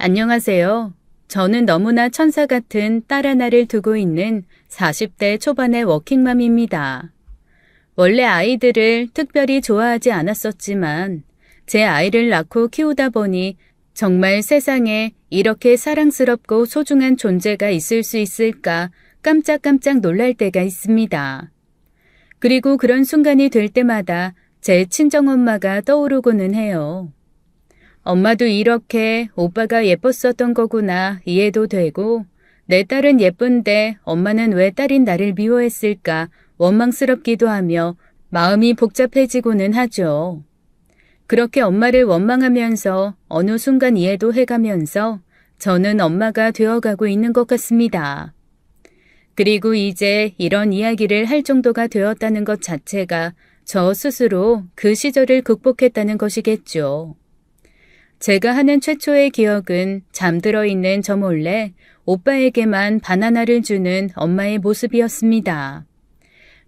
안녕하세요. 저는 너무나 천사 같은 딸 하나를 두고 있는 40대 초반의 워킹맘입니다. 원래 아이들을 특별히 좋아하지 않았었지만 제 아이를 낳고 키우다 보니 정말 세상에 이렇게 사랑스럽고 소중한 존재가 있을 수 있을까 깜짝깜짝 놀랄 때가 있습니다. 그리고 그런 순간이 될 때마다 제 친정엄마가 떠오르고는 해요. 엄마도 이렇게 오빠가 예뻤었던 거구나 이해도 되고 내 딸은 예쁜데 엄마는 왜 딸인 나를 미워했을까 원망스럽기도 하며 마음이 복잡해지고는 하죠. 그렇게 엄마를 원망하면서 어느 순간 이해도 해가면서 저는 엄마가 되어가고 있는 것 같습니다. 그리고 이제 이런 이야기를 할 정도가 되었다는 것 자체가 저 스스로 그 시절을 극복했다는 것이겠죠. 제가 하는 최초의 기억은 잠들어 있는 저 몰래 오빠에게만 바나나를 주는 엄마의 모습이었습니다.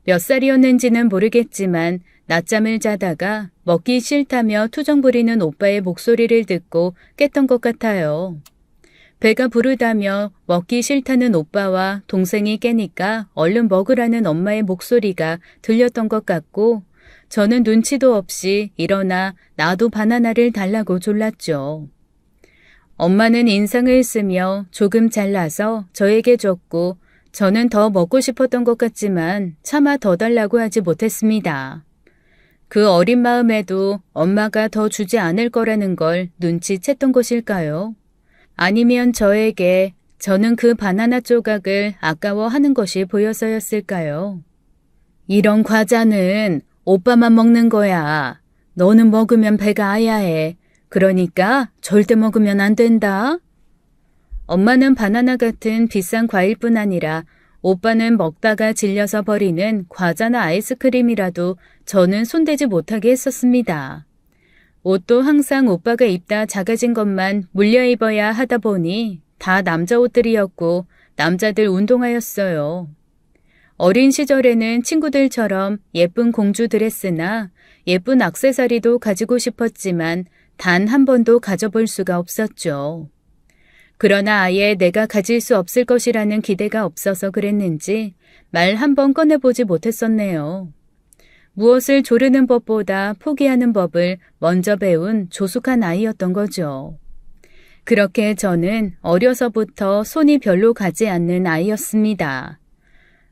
몇 살이었는지는 모르겠지만 낮잠을 자다가 먹기 싫다며 투정 부리는 오빠의 목소리를 듣고 깼던 것 같아요. 배가 부르다며 먹기 싫다는 오빠와 동생이 깨니까 얼른 먹으라는 엄마의 목소리가 들렸던 것 같고 저는 눈치도 없이 일어나 나도 바나나를 달라고 졸랐죠. 엄마는 인상을 쓰며 조금 잘라서 저에게 줬고 저는 더 먹고 싶었던 것 같지만 차마 더 달라고 하지 못했습니다. 그 어린 마음에도 엄마가 더 주지 않을 거라는 걸 눈치챘던 것일까요? 아니면 저는 그 바나나 조각을 아까워하는 것이 보여서였을까요? 이런 과자는 오빠만 먹는 거야. 너는 먹으면 배가 아야해. 그러니까 절대 먹으면 안 된다. 엄마는 바나나 같은 비싼 과일뿐 아니라 오빠는 먹다가 질려서 버리는 과자나 아이스크림이라도 저는 손대지 못하게 했었습니다. 옷도 항상 오빠가 입다 작아진 것만 물려 입어야 하다 보니 다 남자 옷들이었고 남자들 운동화였어요. 어린 시절에는 친구들처럼 예쁜 공주 드레스나 예쁜 액세서리도 가지고 싶었지만 단 한 번도 가져볼 수가 없었죠. 그러나 아예 내가 가질 수 없을 것이라는 기대가 없어서 그랬는지 말 한 번 꺼내보지 못했었네요. 무엇을 조르는 법보다 포기하는 법을 먼저 배운 조숙한 아이였던 거죠. 그렇게 저는 어려서부터 손이 별로 가지 않는 아이였습니다.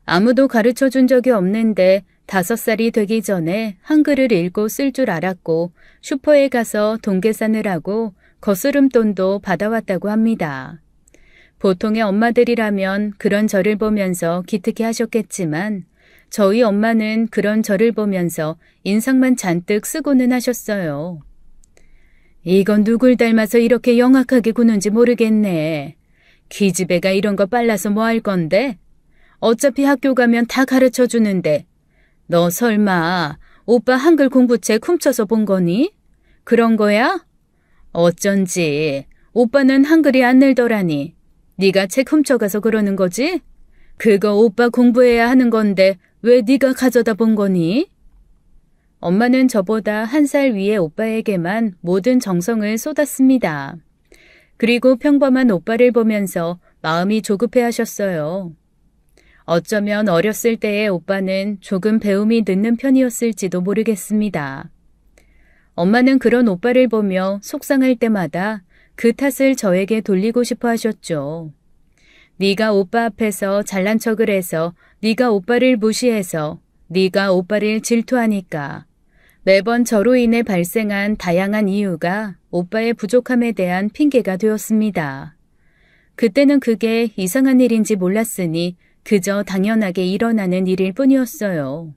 아무도 가르쳐 준 적이 없는데 5살이 되기 전에 한글을 읽고 쓸 줄 알았고 슈퍼에 가서 돈 계산을 하고 거스름돈도 받아왔다고 합니다. 보통의 엄마들이라면 그런 저를 보면서 기특해 하셨겠지만 저희 엄마는 그런 저를 보면서 인상만 잔뜩 쓰고는 하셨어요. 이건 누굴 닮아서 이렇게 영악하게 구는지 모르겠네. 기집애가 이런 거 빨라서 뭐 할 건데? 어차피 학교 가면 다 가르쳐 주는데 너 설마 오빠 한글 공부책 훔쳐서 본 거니? 그런 거야? 어쩐지 오빠는 한글이 안 늘더라니. 네가 책 훔쳐가서 그러는 거지? 그거 오빠 공부해야 하는 건데 왜 네가 가져다 본 거니? 엄마는 저보다 1살 위의 오빠에게만 모든 정성을 쏟았습니다. 그리고 평범한 오빠를 보면서 마음이 조급해 하셨어요. 어쩌면 어렸을 때의 오빠는 조금 배움이 늦는 편이었을지도 모르겠습니다. 엄마는 그런 오빠를 보며 속상할 때마다 그 탓을 저에게 돌리고 싶어 하셨죠. 네가 오빠 앞에서 잘난 척을 해서 네가 오빠를 무시해서 네가 오빠를 질투하니까 매번 저로 인해 발생한 다양한 이유가 오빠의 부족함에 대한 핑계가 되었습니다. 그때는 그게 이상한 일인지 몰랐으니 그저 당연하게 일어나는 일일 뿐이었어요.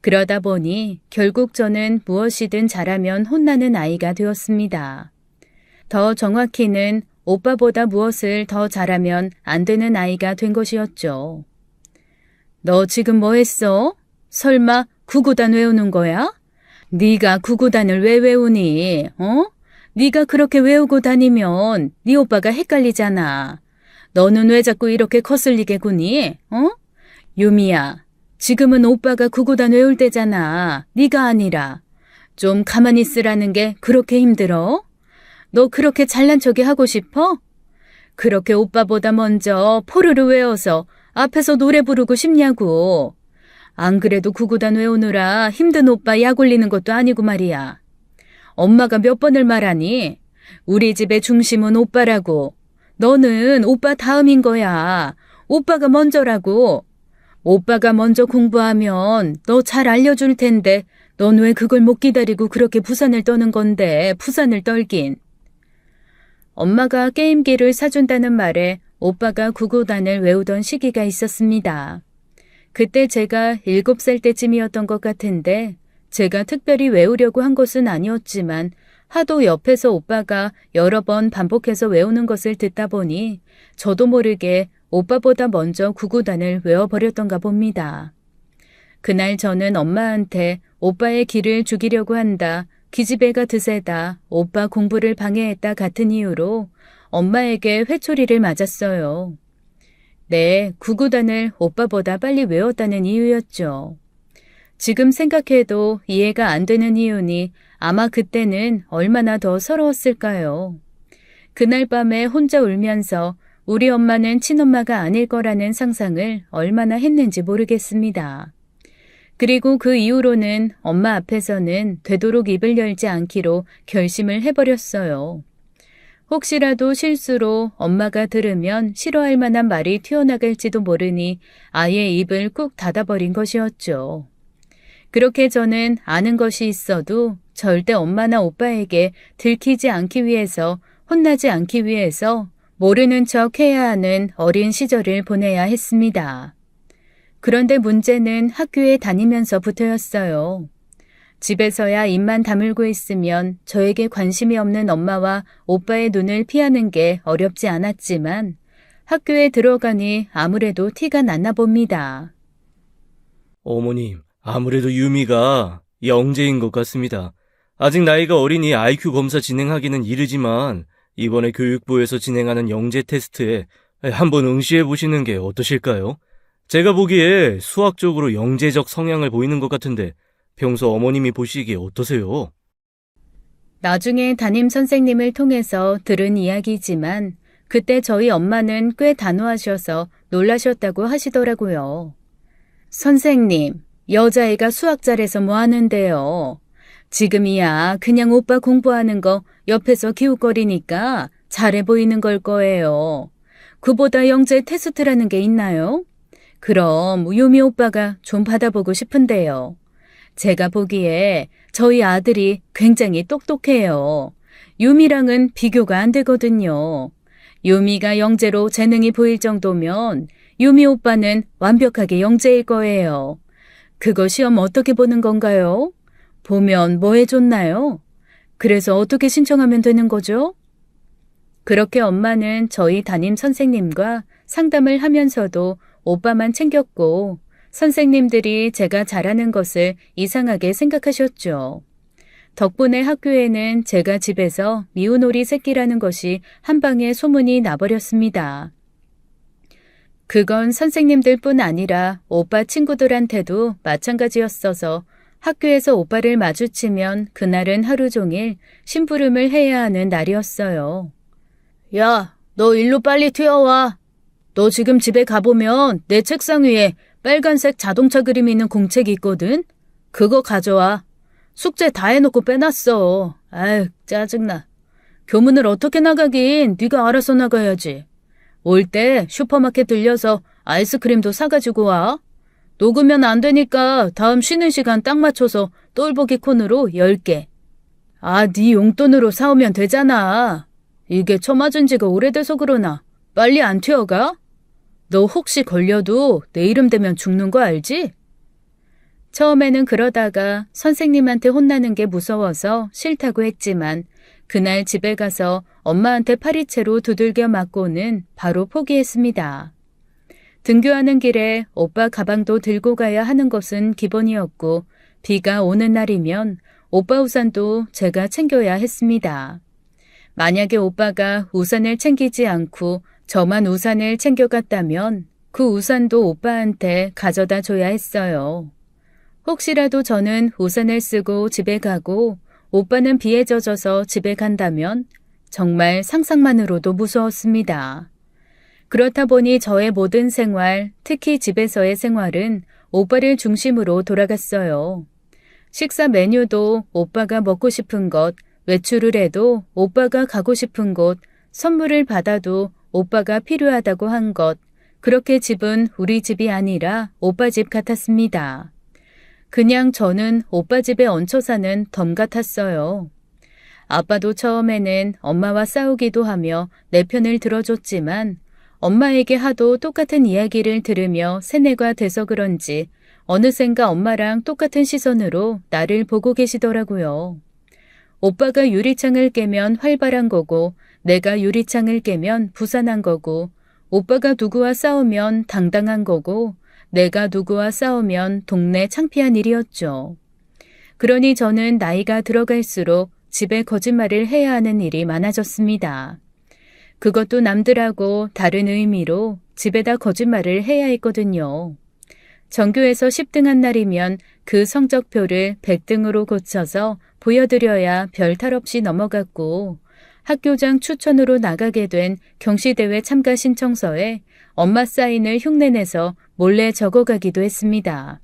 그러다 보니 결국 저는 무엇이든 잘하면 혼나는 아이가 되었습니다. 더 정확히는 오빠보다 무엇을 더 잘하면 안 되는 아이가 된 것이었죠. 너 지금 뭐 했어? 설마 구구단 외우는 거야? 네가 구구단을 왜 외우니? 네가 그렇게 외우고 다니면 네 오빠가 헷갈리잖아. 너는 왜 자꾸 이렇게 거슬리게 구니? 유미야, 지금은 오빠가 구구단 외울 때잖아. 네가 아니라. 좀 가만히 있으라는 게 그렇게 힘들어? 너 그렇게 잘난 척이 하고 싶어? 그렇게 오빠보다 먼저 포르르 외워서 앞에서 노래 부르고 싶냐고. 안 그래도 구구단 외우느라 힘든 오빠 약 올리는 것도 아니고 말이야. 엄마가 몇 번을 말하니? 우리 집의 중심은 오빠라고. 너는 오빠 다음인 거야. 오빠가 먼저라고. 오빠가 먼저 공부하면 너 잘 알려줄 텐데 넌 왜 그걸 못 기다리고 그렇게 부산을 떠는 건데 부산을 떨긴. 엄마가 게임기를 사준다는 말에 오빠가 구구단을 외우던 시기가 있었습니다. 그때 제가 7살 때쯤이었던 것 같은데 제가 특별히 외우려고 한 것은 아니었지만 하도 옆에서 오빠가 여러 번 반복해서 외우는 것을 듣다 보니 저도 모르게 오빠보다 먼저 구구단을 외워버렸던가 봅니다. 그날 저는 엄마한테 오빠의 기를 죽이려고 한다, 기집애가 드세다, 오빠 공부를 방해했다 같은 이유로 엄마에게 회초리를 맞았어요. 네, 구구단을 오빠보다 빨리 외웠다는 이유였죠. 지금 생각해도 이해가 안 되는 이유니 아마 그때는 얼마나 더 서러웠을까요? 그날 밤에 혼자 울면서 우리 엄마는 친엄마가 아닐 거라는 상상을 얼마나 했는지 모르겠습니다. 그리고 그 이후로는 엄마 앞에서는 되도록 입을 열지 않기로 결심을 해버렸어요. 혹시라도 실수로 엄마가 들으면 싫어할 만한 말이 튀어나갈지도 모르니 아예 입을 꾹 닫아버린 것이었죠. 그렇게 저는 아는 것이 있어도 절대 엄마나 오빠에게 들키지 않기 위해서, 혼나지 않기 위해서 모르는 척 해야 하는 어린 시절을 보내야 했습니다. 그런데 문제는 학교에 다니면서부터였어요. 집에서야 입만 다물고 있으면 저에게 관심이 없는 엄마와 오빠의 눈을 피하는 게 어렵지 않았지만 학교에 들어가니 아무래도 티가 났나 봅니다. 어머님, 아무래도 유미가 영재인 것 같습니다. 아직 나이가 어리니 IQ 검사 진행하기는 이르지만 이번에 교육부에서 진행하는 영재 테스트에 한번 응시해 보시는 게 어떠실까요? 제가 보기에 수학적으로 영재적 성향을 보이는 것 같은데 평소 어머님이 보시기에 어떠세요? 나중에 담임 선생님을 통해서 들은 이야기지만 그때 저희 엄마는 꽤 단호하셔서 놀라셨다고 하시더라고요. 선생님, 여자애가 수학 잘해서 뭐 하는데요? 지금이야 그냥 오빠 공부하는 거 옆에서 기웃거리니까 잘해 보이는 걸 거예요. 그보다 영재 테스트라는 게 있나요? 그럼 유미 오빠가 좀 받아보고 싶은데요. 제가 보기에 저희 아들이 굉장히 똑똑해요. 유미랑은 비교가 안 되거든요. 유미가 영재로 재능이 보일 정도면 유미 오빠는 완벽하게 영재일 거예요. 그거 시험 어떻게 보는 건가요? 보면 뭐 해줬나요? 그래서 어떻게 신청하면 되는 거죠? 그렇게 엄마는 저희 담임 선생님과 상담을 하면서도 오빠만 챙겼고 선생님들이 제가 잘하는 것을 이상하게 생각하셨죠. 덕분에 학교에는 제가 집에서 미운오리 새끼라는 것이 한 방에 소문이 나버렸습니다. 그건 선생님들뿐 아니라 오빠 친구들한테도 마찬가지였어서 학교에서 오빠를 마주치면 그날은 하루 종일 심부름을 해야 하는 날이었어요. 야, 너 일로 빨리 튀어와. 너 지금 집에 가보면 내 책상 위에 빨간색 자동차 그림 있는 공책이 있거든? 그거 가져와. 숙제 다 해놓고 빼놨어. 아유, 짜증나. 교문을 어떻게 나가긴 네가 알아서 나가야지. 올 때 슈퍼마켓 들려서 아이스크림도 사가지고 와. 녹으면 안 되니까 다음 쉬는 시간 딱 맞춰서 똘보기 콘으로 10개. 아, 네 용돈으로 사오면 되잖아. 이게 처맞은 지가 오래돼서 그러나 빨리 안 튀어가? 너 혹시 걸려도 내 이름 대면 죽는 거 알지? 처음에는 그러다가 선생님한테 혼나는 게 무서워서 싫다고 했지만 그날 집에 가서 엄마한테 파리채로 두들겨 맞고는 바로 포기했습니다. 등교하는 길에 오빠 가방도 들고 가야 하는 것은 기본이었고 비가 오는 날이면 오빠 우산도 제가 챙겨야 했습니다. 만약에 오빠가 우산을 챙기지 않고 저만 우산을 챙겨갔다면 그 우산도 오빠한테 가져다 줘야 했어요. 혹시라도 저는 우산을 쓰고 집에 가고 오빠는 비에 젖어서 집에 간다면 정말 상상만으로도 무서웠습니다. 그렇다 보니 저의 모든 생활, 특히 집에서의 생활은 오빠를 중심으로 돌아갔어요. 식사 메뉴도 오빠가 먹고 싶은 것, 외출을 해도 오빠가 가고 싶은 곳, 선물을 받아도 오빠가 필요하다고 한 것, 그렇게 집은 우리 집이 아니라 오빠 집 같았습니다. 그냥 저는 오빠 집에 얹혀 사는 덤 같았어요. 아빠도 처음에는 엄마와 싸우기도 하며 내 편을 들어줬지만 엄마에게 하도 똑같은 이야기를 들으며 세뇌가 돼서 그런지 어느샌가 엄마랑 똑같은 시선으로 나를 보고 계시더라고요. 오빠가 유리창을 깨면 활발한 거고 내가 유리창을 깨면 부산한 거고 오빠가 누구와 싸우면 당당한 거고 내가 누구와 싸우면 동네 창피한 일이었죠. 그러니 저는 나이가 들어갈수록 집에 거짓말을 해야 하는 일이 많아졌습니다. 그것도 남들하고 다른 의미로 집에다 거짓말을 해야 했거든요. 전교에서 10등한 날이면 그 성적표를 100등으로 고쳐서 보여드려야 별 탈 없이 넘어갔고 학교장 추천으로 나가게 된 경시대회 참가 신청서에 엄마 사인을 흉내내서 몰래 적어가기도 했습니다.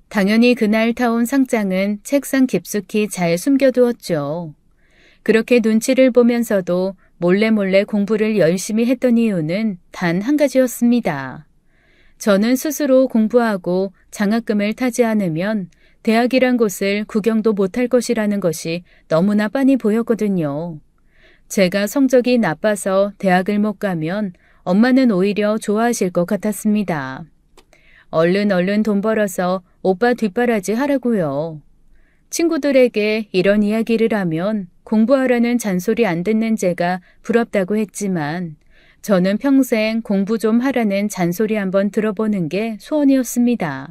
당연히 그날 타온 상장은 책상 깊숙이 잘 숨겨두었죠. 그렇게 눈치를 보면서도 몰래 공부를 열심히 했던 이유는 단 한 가지였습니다. 저는 스스로 공부하고 장학금을 타지 않으면 대학이란 곳을 구경도 못할 것이라는 것이 너무나 빤히 보였거든요. 제가 성적이 나빠서 대학을 못 가면 엄마는 오히려 좋아하실 것 같았습니다. 얼른 돈 벌어서 오빠 뒷바라지 하라고요. 친구들에게 이런 이야기를 하면 공부하라는 잔소리 안 듣는 제가 부럽다고 했지만 저는 평생 공부 좀 하라는 잔소리 한번 들어보는 게 소원이었습니다.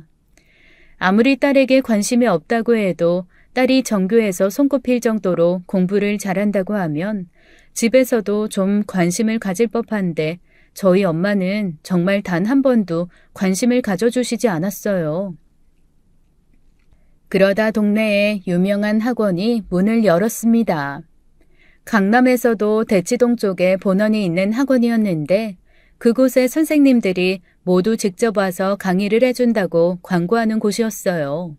아무리 딸에게 관심이 없다고 해도 딸이 전교에서 손꼽힐 정도로 공부를 잘한다고 하면 집에서도 좀 관심을 가질 법한데 저희 엄마는 정말 단 한 번도 관심을 가져주시지 않았어요. 그러다 동네에 유명한 학원이 문을 열었습니다. 강남에서도 대치동 쪽에 본원이 있는 학원이었는데 그곳의 선생님들이 모두 직접 와서 강의를 해준다고 광고하는 곳이었어요.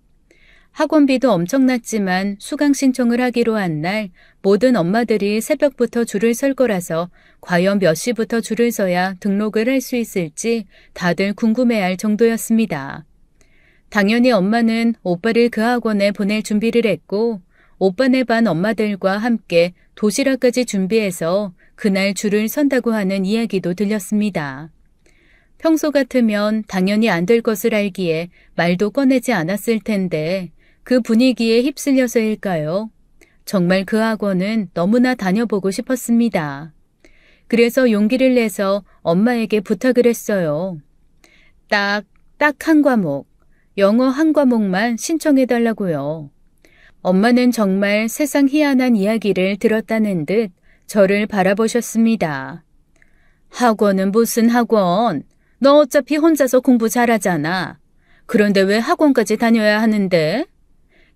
학원비도 엄청났지만 수강 신청을 하기로 한 날 모든 엄마들이 새벽부터 줄을 설 거라서 과연 몇 시부터 줄을 서야 등록을 할 수 있을지 다들 궁금해할 정도였습니다. 당연히 엄마는 오빠를 그 학원에 보낼 준비를 했고 오빠네 반 엄마들과 함께 도시락까지 준비해서 그날 줄을 선다고 하는 이야기도 들렸습니다. 평소 같으면 당연히 안 될 것을 알기에 말도 꺼내지 않았을 텐데 그 분위기에 휩쓸려서일까요? 정말 그 학원은 너무나 다녀보고 싶었습니다. 그래서 용기를 내서 엄마에게 부탁을 했어요. 딱 한 과목, 영어 한 과목만 신청해달라고요. 엄마는 정말 세상 희한한 이야기를 들었다는 듯 저를 바라보셨습니다. 학원은 무슨 학원? 너 어차피 혼자서 공부 잘하잖아. 그런데 왜 학원까지 다녀야 하는데?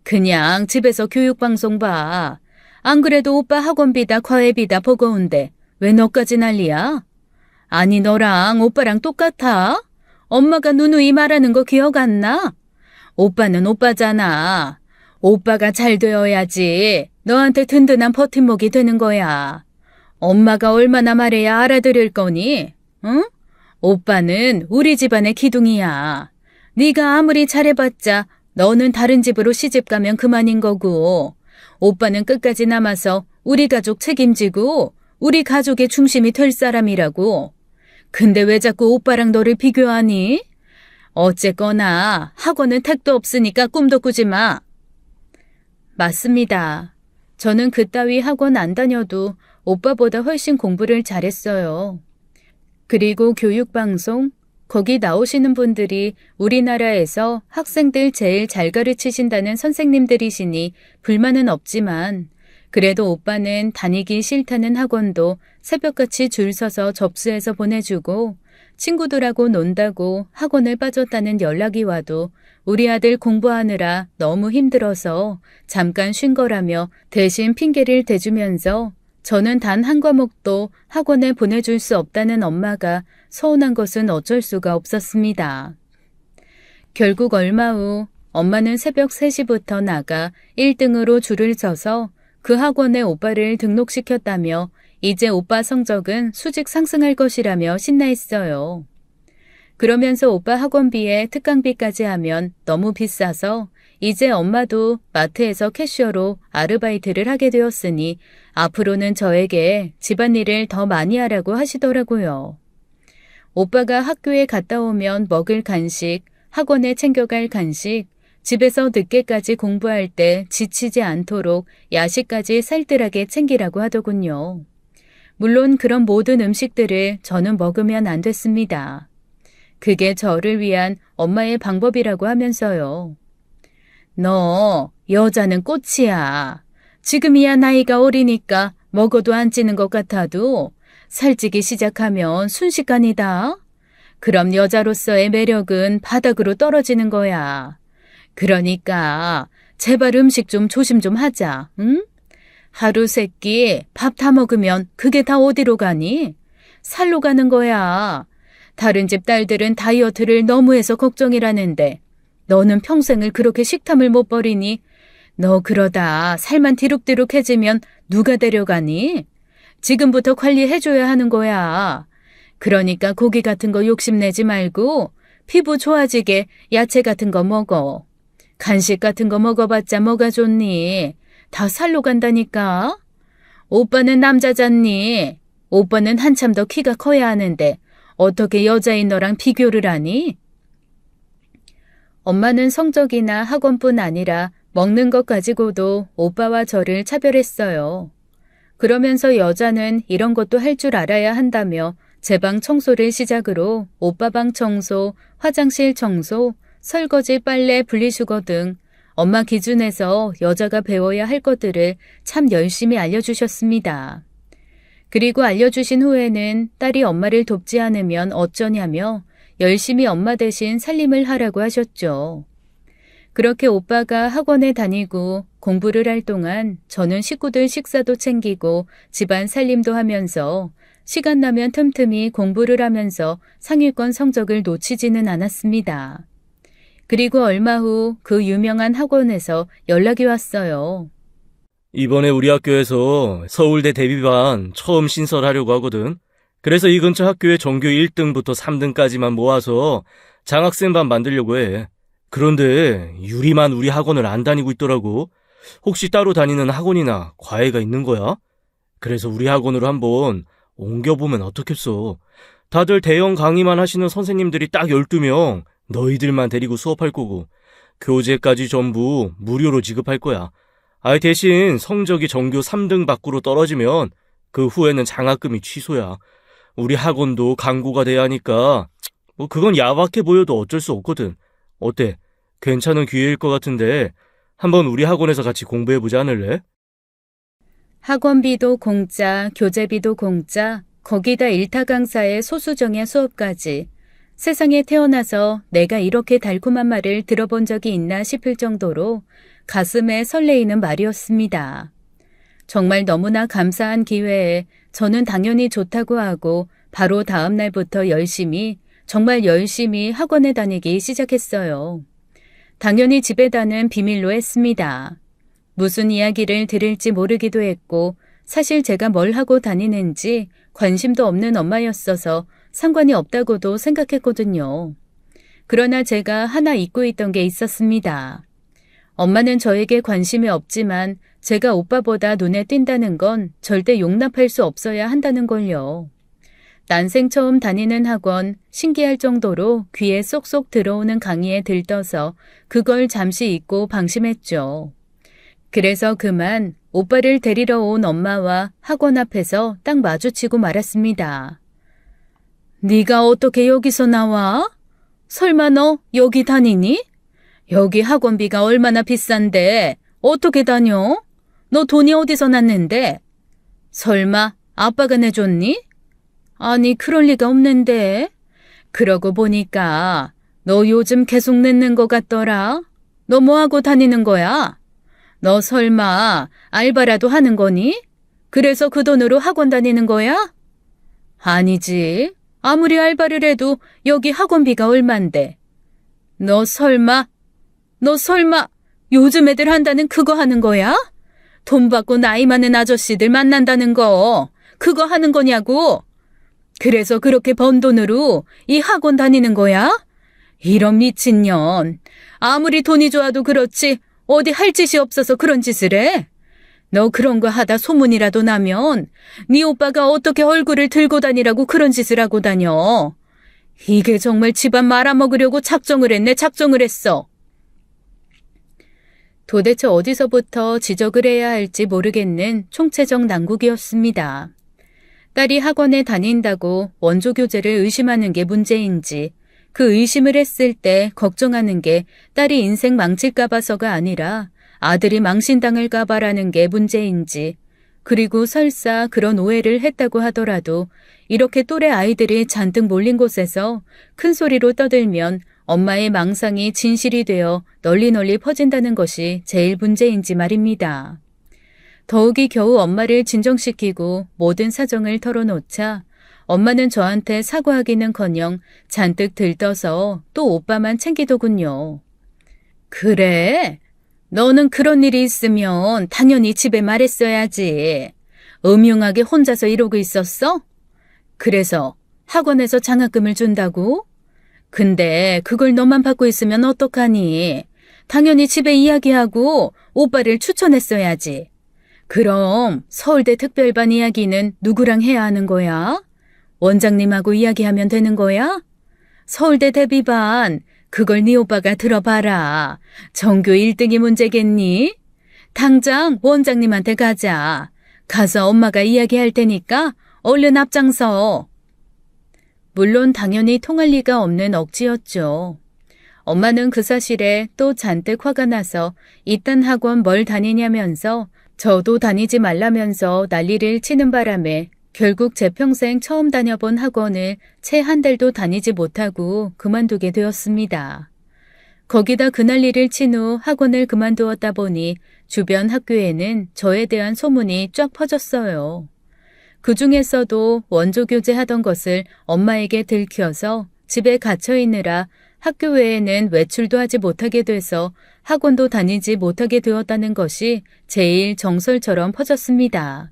그냥 집에서 교육방송 봐. 안 그래도 오빠 학원비다 과외비다 버거운데 왜 너까지 난리야? 아니 너랑 오빠랑 똑같아? 엄마가 누누이 말하는 거 기억 안 나? 오빠는 오빠잖아. 오빠가 잘 되어야지 너한테 든든한 버팀목이 되는 거야. 엄마가 얼마나 말해야 알아들을 거니? 응? 오빠는 우리 집안의 기둥이야. 네가 아무리 잘해봤자 너는 다른 집으로 시집가면 그만인 거고 오빠는 끝까지 남아서 우리 가족 책임지고 우리 가족의 중심이 될 사람이라고. 근데 왜 자꾸 오빠랑 너를 비교하니? 어쨌거나 학원은 택도 없으니까 꿈도 꾸지 마. 맞습니다. 저는 그따위 학원 안 다녀도 오빠보다 훨씬 공부를 잘했어요. 그리고 교육방송, 거기 나오시는 분들이 우리나라에서 학생들 제일 잘 가르치신다는 선생님들이시니 불만은 없지만 그래도 오빠는 다니기 싫다는 학원도 새벽같이 줄 서서 접수해서 보내주고 친구들하고 논다고 학원을 빠졌다는 연락이 와도 우리 아들 공부하느라 너무 힘들어서 잠깐 쉰 거라며 대신 핑계를 대주면서 저는 단 한 과목도 학원에 보내줄 수 없다는 엄마가 서운한 것은 어쩔 수가 없었습니다. 결국 얼마 후 엄마는 새벽 3시부터 나가 1등으로 줄을 서서 그 학원에 오빠를 등록시켰다며 이제 오빠 성적은 수직 상승할 것이라며 신나했어요. 그러면서 오빠 학원비에 특강비까지 하면 너무 비싸서 이제 엄마도 마트에서 캐셔로 아르바이트를 하게 되었으니 앞으로는 저에게 집안일을 더 많이 하라고 하시더라고요. 오빠가 학교에 갔다 오면 먹을 간식, 학원에 챙겨갈 간식, 집에서 늦게까지 공부할 때 지치지 않도록 야식까지 살뜰하게 챙기라고 하더군요. 물론 그런 모든 음식들을 저는 먹으면 안 됐습니다. 그게 저를 위한 엄마의 방법이라고 하면서요. 너 여자는 꽃이야. 지금이야 나이가 어리니까 먹어도 안 찌는 것 같아도 살찌기 시작하면 순식간이다. 그럼 여자로서의 매력은 바닥으로 떨어지는 거야. 그러니까 제발 음식 좀 조심 좀 하자. 응? 하루 세 끼 밥 다 먹으면 그게 다 어디로 가니? 살로 가는 거야. 다른 집 딸들은 다이어트를 너무 해서 걱정이라는데 너는 평생을 그렇게 식탐을 못 버리니 너 그러다 살만 디룩디룩해지면 누가 데려가니? 지금부터 관리해줘야 하는 거야. 그러니까 고기 같은 거 욕심내지 말고 피부 좋아지게 야채 같은 거 먹어. 간식 같은 거 먹어봤자 뭐가 좋니? 다 살로 간다니까. 오빠는 남자잖니. 오빠는 한참 더 키가 커야 하는데 어떻게 여자인 너랑 비교를 하니? 엄마는 성적이나 학원뿐 아니라 먹는 것 가지고도 오빠와 저를 차별했어요. 그러면서 여자는 이런 것도 할 줄 알아야 한다며 제 방 청소를 시작으로 오빠 방 청소, 화장실 청소, 설거지, 빨래, 분리수거 등 엄마 기준에서 여자가 배워야 할 것들을 참 열심히 알려주셨습니다. 그리고 알려주신 후에는 딸이 엄마를 돕지 않으면 어쩌냐며 열심히 엄마 대신 살림을 하라고 하셨죠. 그렇게 오빠가 학원에 다니고 공부를 할 동안 저는 식구들 식사도 챙기고 집안 살림도 하면서 시간 나면 틈틈이 공부를 하면서 상위권 성적을 놓치지는 않았습니다. 그리고 얼마 후 그 유명한 학원에서 연락이 왔어요. 이번에 우리 학교에서 서울대 대비반 처음 신설하려고 하거든. 그래서 이 근처 학교에 전교 1등부터 3등까지만 모아서 장학생반 만들려고 해. 그런데 유리만 우리 학원을 안 다니고 있더라고. 혹시 따로 다니는 학원이나 과외가 있는 거야? 그래서 우리 학원으로 한번 옮겨보면 어떻겠어. 다들 대형 강의만 하시는 선생님들이 딱 12명, 너희들만 데리고 수업할 거고 교재까지 전부 무료로 지급할 거야. 아예 대신 성적이 전교 3등 밖으로 떨어지면 그 후에는 장학금이 취소야. 우리 학원도 강고가 돼야 하니까 그건 야박해 보여도 어쩔 수 없거든. 어때? 괜찮은 기회일 것 같은데 한번 우리 학원에서 같이 공부해보지 않을래? 학원비도 공짜, 교재비도 공짜, 거기다 일타 강사의 소수정예 수업까지. 세상에 태어나서 내가 이렇게 달콤한 말을 들어본 적이 있나 싶을 정도로 가슴에 설레이는 말이었습니다. 정말 너무나 감사한 기회에 저는 당연히 좋다고 하고 바로 다음 날부터 정말 열심히 학원에 다니기 시작했어요. 당연히 집에다는 비밀로 했습니다. 무슨 이야기를 들을지 모르기도 했고 사실 제가 뭘 하고 다니는지 관심도 없는 엄마였어서 상관이 없다고도 생각했거든요. 그러나 제가 하나 잊고 있던 게 있었습니다. 엄마는 저에게 관심이 없지만 제가 오빠보다 눈에 띈다는 건 절대 용납할 수 없어야 한다는 걸요. 난생 처음 다니는 학원, 신기할 정도로 귀에 쏙쏙 들어오는 강의에 들떠서 그걸 잠시 잊고 방심했죠. 그래서 그만 오빠를 데리러 온 엄마와 학원 앞에서 딱 마주치고 말았습니다. 네가 어떻게 여기서 나와? 설마 너 여기 다니니? 여기 학원비가 얼마나 비싼데 어떻게 다녀? 너 돈이 어디서 났는데? 설마 아빠가 내줬니? 아니 그럴 리가 없는데. 그러고 보니까 너 요즘 계속 늦는 것 같더라. 너 뭐 하고 다니는 거야? 너 설마 알바라도 하는 거니? 그래서 그 돈으로 학원 다니는 거야? 아니지. 아무리 알바를 해도 여기 학원비가 얼만데. 너 설마 요즘 애들 한다는 그거 하는 거야? 돈 받고 나이 많은 아저씨들 만난다는 거, 그거 하는 거냐고? 그래서 그렇게 번 돈으로 이 학원 다니는 거야? 이런 미친년. 아무리 돈이 좋아도 그렇지 어디 할 짓이 없어서 그런 짓을 해? 너 그런 거 하다 소문이라도 나면 네 오빠가 어떻게 얼굴을 들고 다니라고 그런 짓을 하고 다녀. 이게 정말 집안 말아먹으려고 작정을 했어. 도대체 어디서부터 지적을 해야 할지 모르겠는 총체적 난국이었습니다. 딸이 학원에 다닌다고 원조 교제를 의심하는 게 문제인지, 그 의심을 했을 때 걱정하는 게 딸이 인생 망칠까 봐서가 아니라 아들이 망신당할까 봐라는 게 문제인지, 그리고 설사 그런 오해를 했다고 하더라도 이렇게 또래 아이들이 잔뜩 몰린 곳에서 큰 소리로 떠들면 엄마의 망상이 진실이 되어 널리 퍼진다는 것이 제일 문제인지 말입니다. 더욱이 겨우 엄마를 진정시키고 모든 사정을 털어놓자 엄마는 저한테 사과하기는커녕 잔뜩 들떠서 또 오빠만 챙기더군요. 그래? 너는 그런 일이 있으면 당연히 집에 말했어야지. 음흉하게 혼자서 이러고 있었어? 그래서 학원에서 장학금을 준다고? 근데 그걸 너만 받고 있으면 어떡하니? 당연히 집에 이야기하고 오빠를 추천했어야지. 그럼 서울대 특별반 이야기는 누구랑 해야 하는 거야? 원장님하고 이야기하면 되는 거야? 서울대 대비반, 그걸 네 오빠가 들어봐라. 전교 1등이 문제겠니? 당장 원장님한테 가자. 가서 엄마가 이야기할 테니까 얼른 앞장서. 물론 당연히 통할 리가 없는 억지였죠. 엄마는 그 사실에 또 잔뜩 화가 나서 이딴 학원 뭘 다니냐면서 저도 다니지 말라면서 난리를 치는 바람에 결국 제 평생 처음 다녀본 학원을 채 한 달도 다니지 못하고 그만두게 되었습니다. 거기다 그 난리를 친 후 학원을 그만두었다 보니 주변 학교에는 저에 대한 소문이 쫙 퍼졌어요. 그 중에서도 원조 교제하던 것을 엄마에게 들켜서 집에 갇혀 있느라 학교 외에는 외출도 하지 못하게 돼서 학원도 다니지 못하게 되었다는 것이 제일 정설처럼 퍼졌습니다.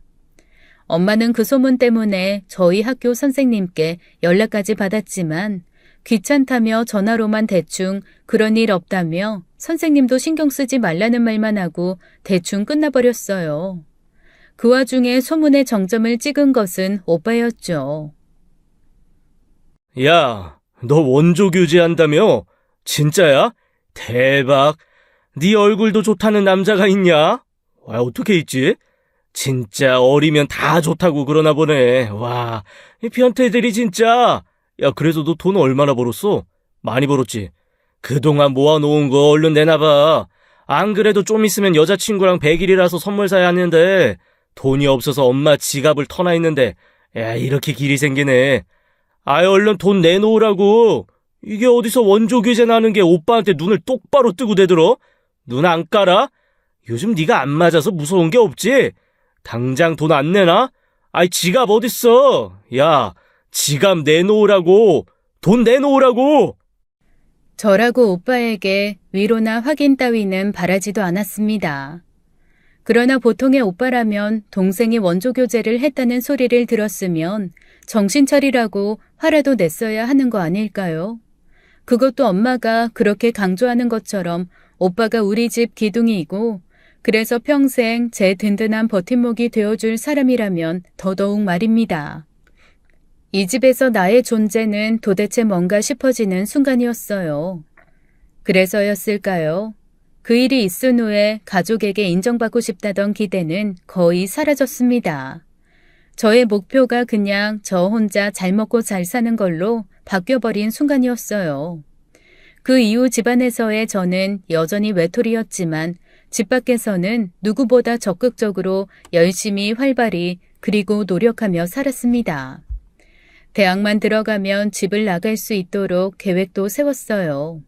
엄마는 그 소문 때문에 저희 학교 선생님께 연락까지 받았지만 귀찮다며 전화로만 대충 그런 일 없다며 선생님도 신경 쓰지 말라는 말만 하고 대충 끝나버렸어요. 그 와중에 소문의 정점을 찍은 것은 오빠였죠. 야, 너 원조 교제한다며? 진짜야? 대박. 네 얼굴도 좋다는 남자가 있냐? 와, 어떻게 있지? 진짜 어리면 다 좋다고 그러나 보네. 와, 이 변태들이 진짜. 야, 그래서 너 돈 얼마나 벌었어? 많이 벌었지? 그동안 모아놓은 거 얼른 내놔봐. 안 그래도 좀 있으면 여자친구랑 100일이라서 선물 사야 하는데 돈이 없어서 엄마 지갑을 터나 있는데, 야, 이렇게 길이 생기네. 아이, 얼른 돈 내놓으라고. 이게 어디서 원조 교제 나는 게 오빠한테 눈을 똑바로 뜨고 대들어? 눈 안 깔아? 요즘 네가 안 맞아서 무서운 게 없지? 당장 돈 안 내놔? 아이, 지갑 어딨어? 야, 지갑 내놓으라고. 돈 내놓으라고. 저라고 오빠에게 위로나 확인 따위는 바라지도 않았습니다. 그러나 보통의 오빠라면 동생이 원조 교제를 했다는 소리를 들었으면 정신 차리라고 화라도 냈어야 하는 거 아닐까요? 그것도 엄마가 그렇게 강조하는 것처럼 오빠가 우리 집 기둥이고 그래서 평생 제 든든한 버팀목이 되어줄 사람이라면 더더욱 말입니다. 이 집에서 나의 존재는 도대체 뭔가 싶어지는 순간이었어요. 그래서였을까요? 그 일이 있은 후에 가족에게 인정받고 싶다던 기대는 거의 사라졌습니다. 저의 목표가 그냥 저 혼자 잘 먹고 잘 사는 걸로 바뀌어버린 순간이었어요. 그 이후 집안에서의 저는 여전히 외톨이였지만 집 밖에서는 누구보다 적극적으로 열심히 활발히 그리고 노력하며 살았습니다. 대학만 들어가면 집을 나갈 수 있도록 계획도 세웠어요.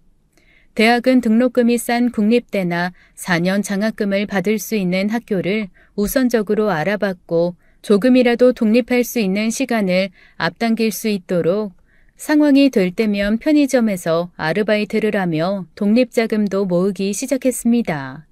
대학은 등록금이 싼 국립대나 4년 장학금을 받을 수 있는 학교를 우선적으로 알아봤고 조금이라도 독립할 수 있는 시간을 앞당길 수 있도록 상황이 될 때면 편의점에서 아르바이트를 하며 독립자금도 모으기 시작했습니다.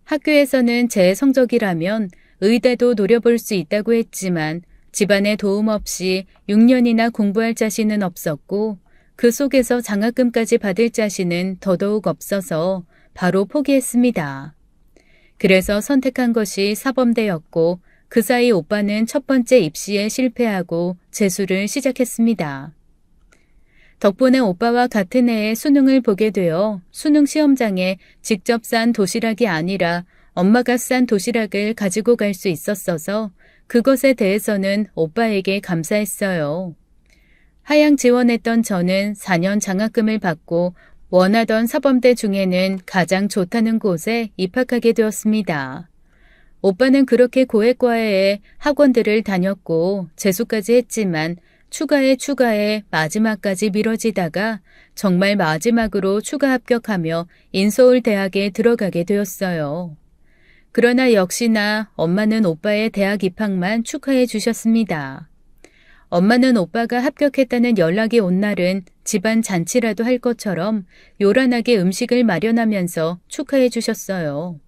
학교에서는 제 성적이라면 의대도 노려볼 수 있다고 했지만 집안의 도움 없이 6년이나 공부할 자신은 없었고 그 속에서 장학금까지 받을 자신은 더더욱 없어서 바로 포기했습니다. 그래서 선택한 것이 사범대였고 그 사이 오빠는 첫 번째 입시에 실패하고 재수를 시작했습니다. 덕분에 오빠와 같은 해에 수능을 보게 되어 수능 시험장에 직접 싼 도시락이 아니라 엄마가 싼 도시락을 가지고 갈 수 있었어서 그것에 대해서는 오빠에게 감사했어요. 하향 지원했던 저는 4년 장학금을 받고 원하던 사범대 중에는 가장 좋다는 곳에 입학하게 되었습니다. 오빠는 그렇게 고액과외의 학원들을 다녔고 재수까지 했지만 추가해 마지막까지 미뤄지다가 정말 마지막으로 추가 합격하며 인서울대학에 들어가게 되었어요. 그러나 역시나 엄마는 오빠의 대학 입학만 축하해 주셨습니다. 엄마는 오빠가 합격했다는 연락이 온 날은 집안 잔치라도 할 것처럼 요란하게 음식을 마련하면서 축하해 주셨어요.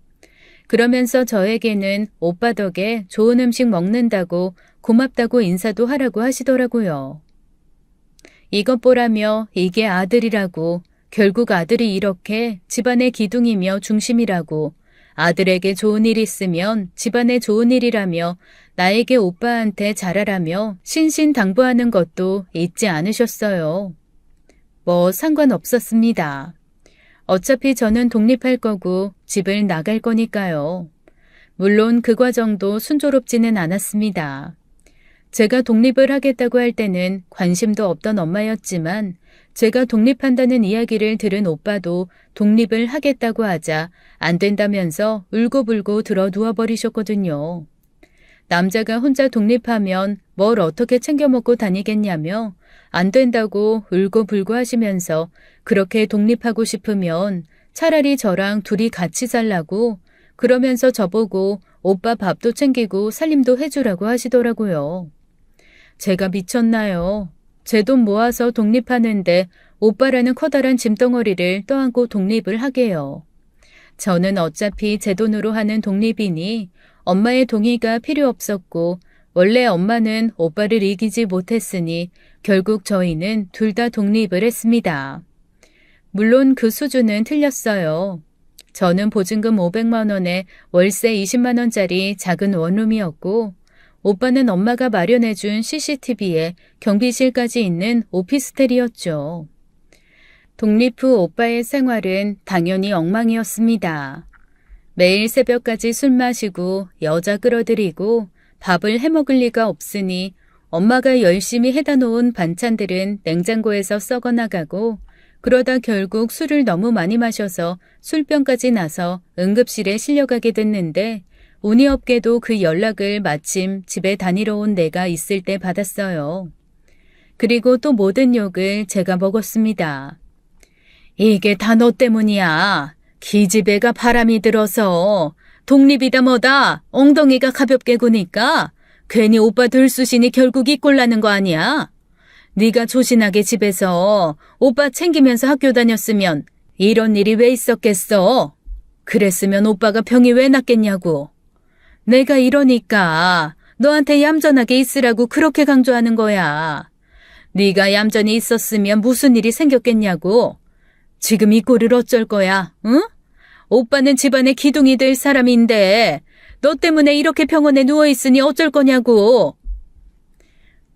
그러면서 저에게는 오빠 덕에 좋은 음식 먹는다고 고맙다고 인사도 하라고 하시더라고요. 이것 보라며 이게 아들이라고, 결국 아들이 이렇게 집안의 기둥이며 중심이라고, 아들에게 좋은 일 있으면 집안에 좋은 일이라며 나에게 오빠한테 잘하라며 신신당부하는 것도 잊지 않으셨어요. 뭐 상관없었습니다. 어차피 저는 독립할 거고 집을 나갈 거니까요. 물론 그 과정도 순조롭지는 않았습니다. 제가 독립을 하겠다고 할 때는 관심도 없던 엄마였지만 제가 독립한다는 이야기를 들은 오빠도 독립을 하겠다고 하자 안 된다면서 울고불고 들어 누워버리셨거든요. 남자가 혼자 독립하면 뭘 어떻게 챙겨 먹고 다니겠냐며 안 된다고 울고불고 하시면서 그렇게 독립하고 싶으면 차라리 저랑 둘이 같이 살라고 그러면서 저보고 오빠 밥도 챙기고 살림도 해주라고 하시더라고요. 제가 미쳤나요? 제 돈 모아서 독립하는데 오빠라는 커다란 짐덩어리를 떠안고 독립을 하게요. 저는 어차피 제 돈으로 하는 독립이니 엄마의 동의가 필요 없었고 원래 엄마는 오빠를 이기지 못했으니 결국 저희는 둘 다 독립을 했습니다. 물론 그 수준은 틀렸어요. 저는 보증금 500만 원에 월세 20만 원짜리 작은 원룸이었고 오빠는 엄마가 마련해준 CCTV에 경비실까지 있는 오피스텔이었죠. 독립 후 오빠의 생활은 당연히 엉망이었습니다. 매일 새벽까지 술 마시고 여자 끌어들이고 밥을 해먹을 리가 없으니 엄마가 열심히 해다 놓은 반찬들은 냉장고에서 썩어나가고 그러다 결국 술을 너무 많이 마셔서 술병까지 나서 응급실에 실려가게 됐는데 운이 없게도 그 연락을 마침 집에 다니러 온 내가 있을 때 받았어요. 그리고 또 모든 욕을 제가 먹었습니다. 이게 다 너 때문이야. 기집애가 바람이 들어서 독립이다 뭐다 엉덩이가 가볍게 구니까 괜히 오빠 들쑤시니 결국 이 꼴 나는 거 아니야? 네가 조신하게 집에서 오빠 챙기면서 학교 다녔으면 이런 일이 왜 있었겠어? 그랬으면 오빠가 병이 왜 낫겠냐고. 내가 이러니까 너한테 얌전하게 있으라고 그렇게 강조하는 거야. 네가 얌전히 있었으면 무슨 일이 생겼겠냐고. 지금 이 꼴을 어쩔 거야, 응? 오빠는 집안의 기둥이 될 사람인데 너 때문에 이렇게 병원에 누워있으니 어쩔 거냐고.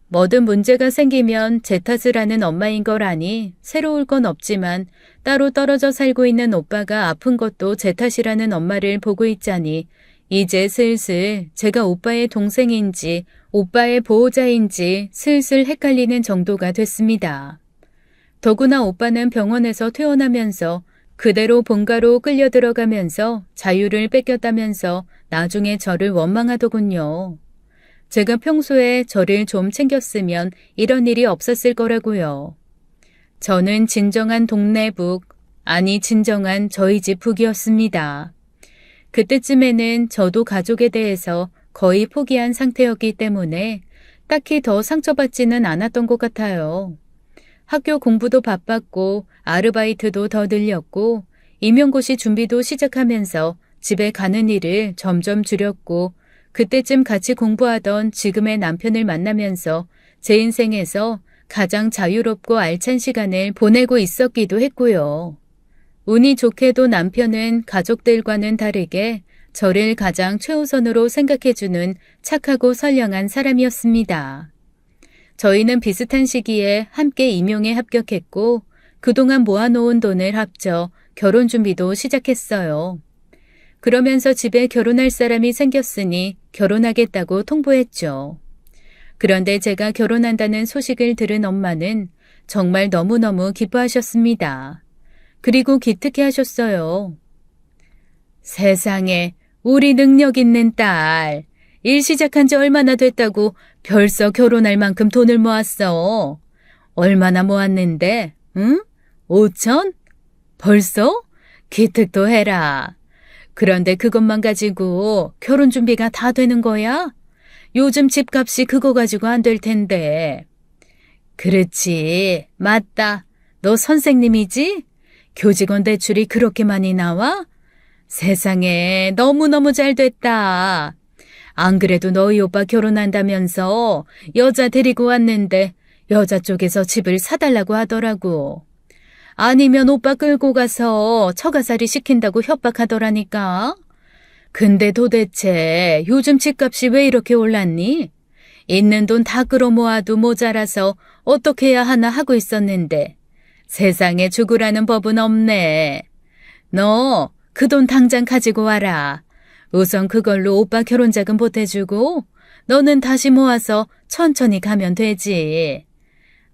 뭐든 문제가 생기면 제 탓을 하는 엄마인 걸 아니 새로울 건 없지만 따로 떨어져 살고 있는 오빠가 아픈 것도 제 탓이라는 엄마를 보고 있자니 이제 슬슬 제가 오빠의 동생인지 오빠의 보호자인지 슬슬 헷갈리는 정도가 됐습니다. 더구나 오빠는 병원에서 퇴원하면서 그대로 본가로 끌려 들어가면서 자유를 뺏겼다면서 나중에 저를 원망하더군요. 제가 평소에 저를 좀 챙겼으면 이런 일이 없었을 거라고요. 저는 진정한 동네북, 아니 진정한 저희 집 북이었습니다. 그때쯤에는 저도 가족에 대해서 거의 포기한 상태였기 때문에 딱히 더 상처받지는 않았던 것 같아요. 학교 공부도 바빴고 아르바이트도 더 늘렸고 임용고시 준비도 시작하면서 집에 가는 일을 점점 줄였고 그때쯤 같이 공부하던 지금의 남편을 만나면서 제 인생에서 가장 자유롭고 알찬 시간을 보내고 있었기도 했고요. 운이 좋게도 남편은 가족들과는 다르게 저를 가장 최우선으로 생각해주는 착하고 선량한 사람이었습니다. 저희는 비슷한 시기에 함께 임용에 합격했고 그동안 모아놓은 돈을 합쳐 결혼 준비도 시작했어요. 그러면서 집에 결혼할 사람이 생겼으니 결혼하겠다고 통보했죠. 그런데 제가 결혼한다는 소식을 들은 엄마는 정말 너무너무 기뻐하셨습니다. 그리고 기특해 하셨어요. 세상에 우리 능력 있는 딸. 일 시작한 지 얼마나 됐다고 벌써 결혼할 만큼 돈을 모았어. 얼마나 모았는데? 응? 5천? 벌써? 기특도 해라. 그런데 그것만 가지고 결혼 준비가 다 되는 거야? 요즘 집값이 그거 가지고 안 될 텐데. 그렇지. 맞다. 너 선생님이지? 교직원 대출이 그렇게 많이 나와? 세상에 너무너무 잘 됐다. 안 그래도 너희 오빠 결혼한다면서 여자 데리고 왔는데 여자 쪽에서 집을 사달라고 하더라고. 아니면 오빠 끌고 가서 처가살이 시킨다고 협박하더라니까. 근데 도대체 요즘 집값이 왜 이렇게 올랐니? 있는 돈 다 끌어모아도 모자라서 어떻게 해야 하나 하고 있었는데 세상에 죽으라는 법은 없네. 너 그 돈 당장 가지고 와라. 우선 그걸로 오빠 결혼자금 보태주고 너는 다시 모아서 천천히 가면 되지.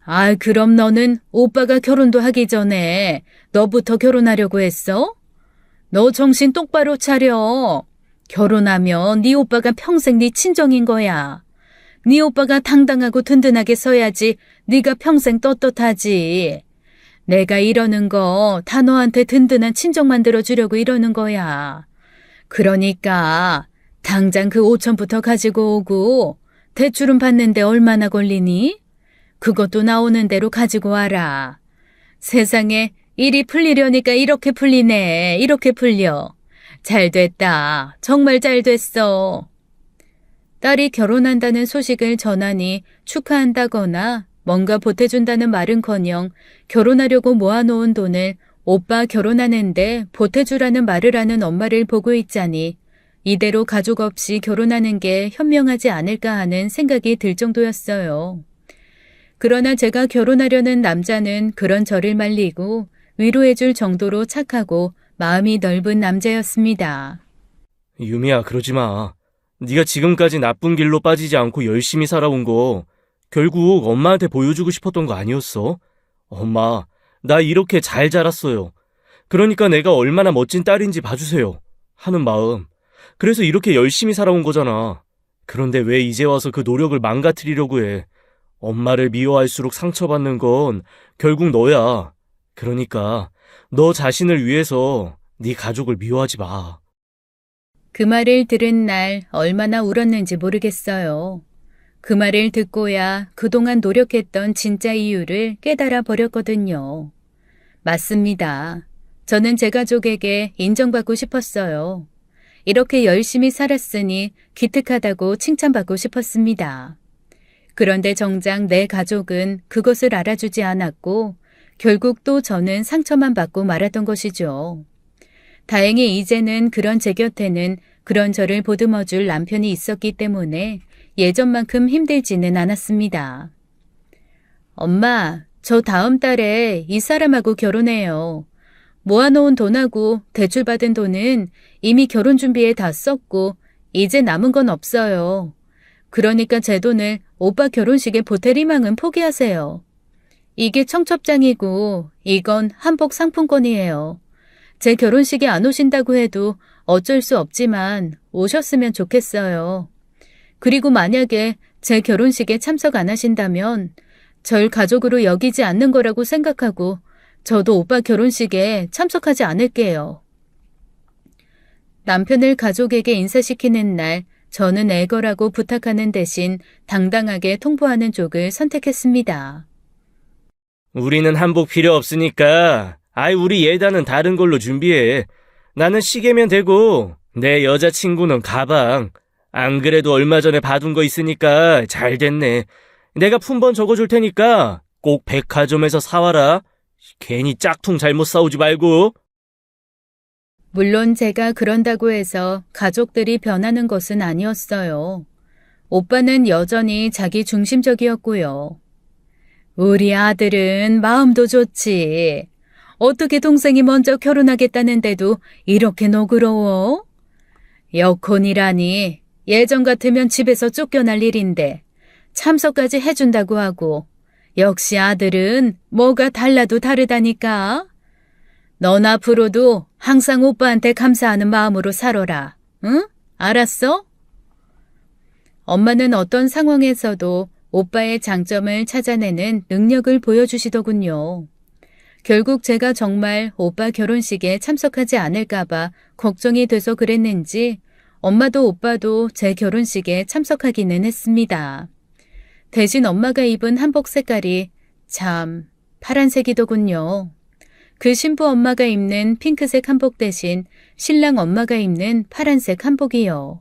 아, 그럼 너는 오빠가 결혼도 하기 전에 너부터 결혼하려고 했어? 너 정신 똑바로 차려. 결혼하면 네 오빠가 평생 네 친정인 거야. 네 오빠가 당당하고 든든하게 서야지 네가 평생 떳떳하지. 내가 이러는 거 다 너한테 든든한 친정 만들어주려고 이러는 거야. 그러니까 당장 그 5천부터 가지고 오고 대출은 받는데 얼마나 걸리니? 그것도 나오는 대로 가지고 와라. 세상에 일이 풀리려니까 이렇게 풀리네. 이렇게 풀려. 잘 됐다. 정말 잘 됐어. 딸이 결혼한다는 소식을 전하니 축하한다거나 뭔가 보태준다는 말은커녕 결혼하려고 모아놓은 돈을 오빠 결혼하는데 보태주라는 말을 하는 엄마를 보고 있자니 이대로 가족 없이 결혼하는 게 현명하지 않을까 하는 생각이 들 정도였어요. 그러나 제가 결혼하려는 남자는 그런 저를 말리고 위로해줄 정도로 착하고 마음이 넓은 남자였습니다. 유미야, 그러지 마. 네가 지금까지 나쁜 길로 빠지지 않고 열심히 살아온 거 결국 엄마한테 보여주고 싶었던 거 아니었어? 엄마, 나 이렇게 잘 자랐어요. 그러니까 내가 얼마나 멋진 딸인지 봐주세요. 하는 마음. 그래서 이렇게 열심히 살아온 거잖아. 그런데 왜 이제 와서 그 노력을 망가뜨리려고 해? 엄마를 미워할수록 상처받는 건 결국 너야. 그러니까 너 자신을 위해서 네 가족을 미워하지 마. 그 말을 들은 날 얼마나 울었는지 모르겠어요. 그 말을 듣고야 그동안 노력했던 진짜 이유를 깨달아 버렸거든요. 맞습니다. 저는 제 가족에게 인정받고 싶었어요. 이렇게 열심히 살았으니 기특하다고 칭찬받고 싶었습니다. 그런데 정작 내 가족은 그것을 알아주지 않았고 결국 또 저는 상처만 받고 말았던 것이죠. 다행히 이제는 그런 제 곁에는 그런 저를 보듬어줄 남편이 있었기 때문에 예전만큼 힘들지는 않았습니다. 엄마, 저 다음 달에 이 사람하고 결혼해요. 모아놓은 돈하고 대출받은 돈은 이미 결혼 준비에 다 썼고 이제 남은 건 없어요. 그러니까 제 돈을 오빠 결혼식에 보탤 희망은 포기하세요. 이게 청첩장이고 이건 한복 상품권이에요. 제 결혼식에 안 오신다고 해도 어쩔 수 없지만 오셨으면 좋겠어요. 그리고 만약에 제 결혼식에 참석 안 하신다면 절 가족으로 여기지 않는 거라고 생각하고 저도 오빠 결혼식에 참석하지 않을게요. 남편을 가족에게 인사시키는 날 저는 애걸하고 부탁하는 대신 당당하게 통보하는 쪽을 선택했습니다. 우리는 한복 필요 없으니까 우리 예단은 다른 걸로 준비해. 나는 시계면 되고 내 여자친구는 가방. 안 그래도 얼마 전에 봐둔 거 있으니까 잘 됐네. 내가 품번 적어줄 테니까 꼭 백화점에서 사와라. 괜히 짝퉁 잘못 사오지 말고. 물론 제가 그런다고 해서 가족들이 변하는 것은 아니었어요. 오빠는 여전히 자기 중심적이었고요. 우리 아들은 마음도 좋지. 어떻게 동생이 먼저 결혼하겠다는데도 이렇게 너그러워? 여혼이라니 예전 같으면 집에서 쫓겨날 일인데 참석까지 해준다고 하고 역시 아들은 뭐가 달라도 다르다니까. 넌 앞으로도 항상 오빠한테 감사하는 마음으로 살아라. 응? 알았어? 엄마는 어떤 상황에서도 오빠의 장점을 찾아내는 능력을 보여주시더군요. 결국 제가 정말 오빠 결혼식에 참석하지 않을까봐 걱정이 돼서 그랬는지 엄마도 오빠도 제 결혼식에 참석하기는 했습니다. 대신 엄마가 입은 한복 색깔이 참 파란색이더군요. 그 신부 엄마가 입는 핑크색 한복 대신 신랑 엄마가 입는 파란색 한복이요.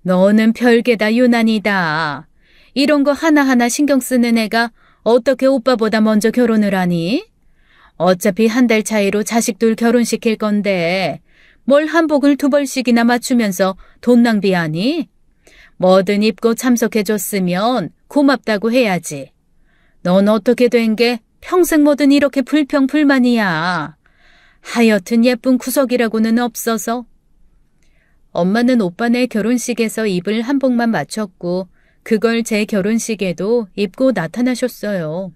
너는 별개다 유난이다. 이런 거 하나하나 신경 쓰는 애가 어떻게 오빠보다 먼저 결혼을 하니? 어차피 한 달 차이로 자식 둘 결혼시킬 건데 뭘 한복을 2벌씩이나 맞추면서 돈 낭비하니? 뭐든 입고 참석해줬으면 고맙다고 해야지. 넌 어떻게 된 게 평생 뭐든 이렇게 불평불만이야. 하여튼 예쁜 구석이라고는 없어서. 엄마는 오빠네 결혼식에서 입을 한복만 맞췄고 그걸 제 결혼식에도 입고 나타나셨어요.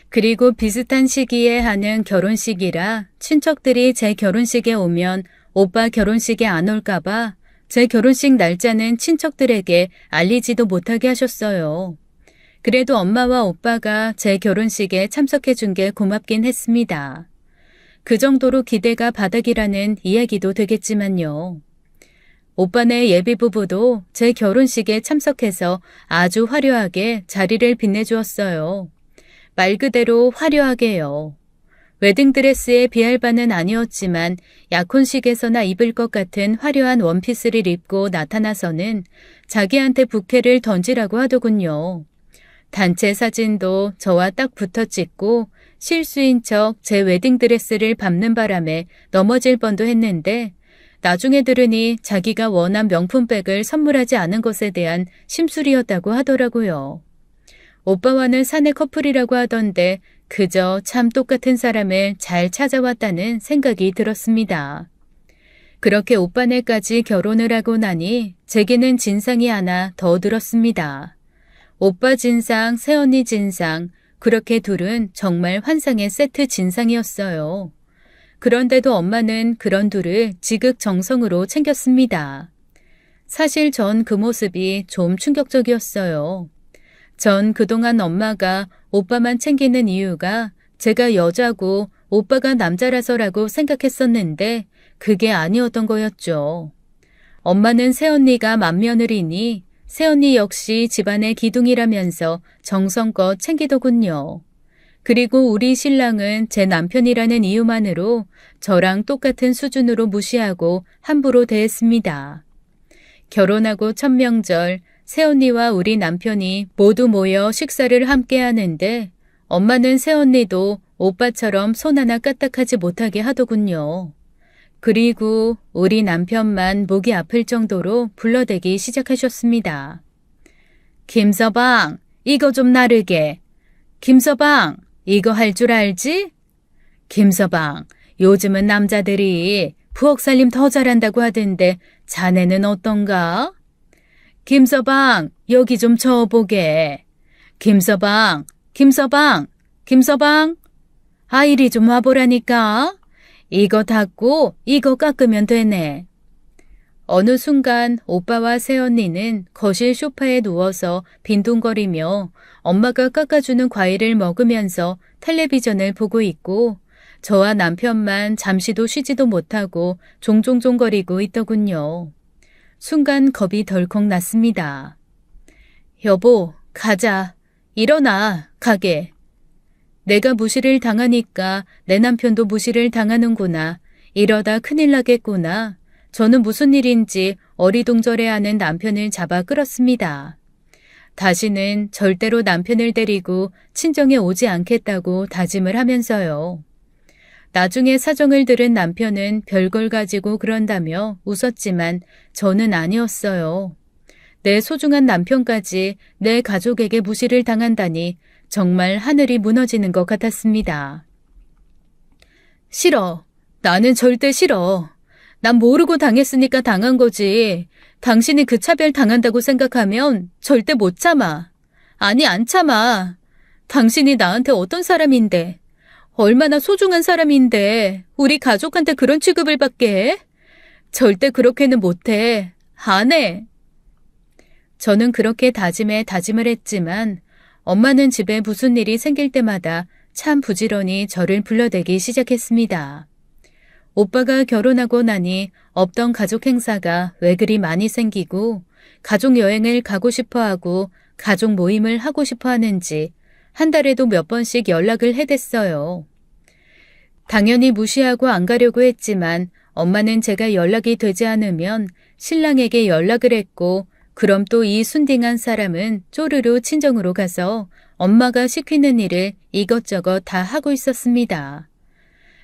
그리고 비슷한 시기에 하는 결혼식이라 친척들이 제 결혼식에 오면 오빠 결혼식에 안 올까봐 제 결혼식 날짜는 친척들에게 알리지도 못하게 하셨어요. 그래도 엄마와 오빠가 제 결혼식에 참석해 준 게 고맙긴 했습니다. 그 정도로 기대가 바닥이라는 이야기도 되겠지만요. 오빠네 예비부부도 제 결혼식에 참석해서 아주 화려하게 자리를 빛내주었어요. 말 그대로 화려하게요. 웨딩드레스에 비할 바는 아니었지만 약혼식에서나 입을 것 같은 화려한 원피스를 입고 나타나서는 자기한테 부케를 던지라고 하더군요. 단체 사진도 저와 딱 붙어 찍고 실수인 척 제 웨딩드레스를 밟는 바람에 넘어질 뻔도 했는데 나중에 들으니 자기가 원한 명품백을 선물하지 않은 것에 대한 심술이었다고 하더라고요. 오빠와는 사내 커플이라고 하던데 그저 참 똑같은 사람을 잘 찾아왔다는 생각이 들었습니다. 그렇게 오빠네까지 결혼을 하고 나니 제게는 진상이 하나 더 들었습니다. 오빠 진상, 새언니 진상, 그렇게 둘은 정말 환상의 세트 진상이었어요. 그런데도 엄마는 그런 둘을 지극정성으로 챙겼습니다. 사실 전 그 모습이 좀 충격적이었어요. 전 그동안 엄마가 오빠만 챙기는 이유가 제가 여자고 오빠가 남자라서라고 생각했었는데 그게 아니었던 거였죠. 엄마는 새언니가 맏며느리니 새언니 역시 집안의 기둥이라면서 정성껏 챙기더군요. 그리고 우리 신랑은 제 남편이라는 이유만으로 저랑 똑같은 수준으로 무시하고 함부로 대했습니다. 결혼하고 첫 명절 새언니와 우리 남편이 모두 모여 식사를 함께 하는데 엄마는 새언니도 오빠처럼 손 하나 까딱하지 못하게 하더군요. 그리고 우리 남편만 목이 아플 정도로 불러대기 시작하셨습니다. 김서방, 이거 좀 나르게. 김서방, 이거 할 줄 알지? 김서방, 요즘은 남자들이 부엌 살림 더 잘한다고 하던데 자네는 어떤가? 김서방, 여기 좀 저어보게. 김서방, 김서방, 김서방. 이리 좀 와보라니까. 이거 닦고 이거 깎으면 되네. 어느 순간 오빠와 새언니는 거실 소파에 누워서 빈둥거리며 엄마가 깎아주는 과일을 먹으면서 텔레비전을 보고 있고 저와 남편만 잠시도 쉬지도 못하고 종종종거리고 있더군요. 순간 겁이 덜컥 났습니다. 여보, 가자. 일어나, 가게. 내가 무시를 당하니까 내 남편도 무시를 당하는구나. 이러다 큰일 나겠구나. 저는 무슨 일인지 어리둥절해하는 남편을 잡아 끌었습니다. 다시는 절대로 남편을 데리고 친정에 오지 않겠다고 다짐을 하면서요. 나중에 사정을 들은 남편은 별걸 가지고 그런다며 웃었지만 저는 아니었어요. 내 소중한 남편까지 내 가족에게 무시를 당한다니 정말 하늘이 무너지는 것 같았습니다. 싫어. 나는 절대 싫어. 난 모르고 당했으니까 당한 거지. 당신이 그 차별 당한다고 생각하면 절대 못 참아. 아니, 안 참아. 당신이 나한테 어떤 사람인데, 얼마나 소중한 사람인데 우리 가족한테 그런 취급을 받게 해? 절대 그렇게는 못해. 안 해. 저는 그렇게 다짐을 했지만 엄마는 집에 무슨 일이 생길 때마다 참 부지런히 저를 불러대기 시작했습니다. 오빠가 결혼하고 나니 없던 가족 행사가 왜 그리 많이 생기고 가족 여행을 가고 싶어하고 가족 모임을 하고 싶어 하는지 한 달에도 몇 번씩 연락을 해댔어요. 당연히 무시하고 안 가려고 했지만 엄마는 제가 연락이 되지 않으면 신랑에게 연락을 했고 그럼 또 이 순딩한 사람은 쪼르르 친정으로 가서 엄마가 시키는 일을 이것저것 다 하고 있었습니다.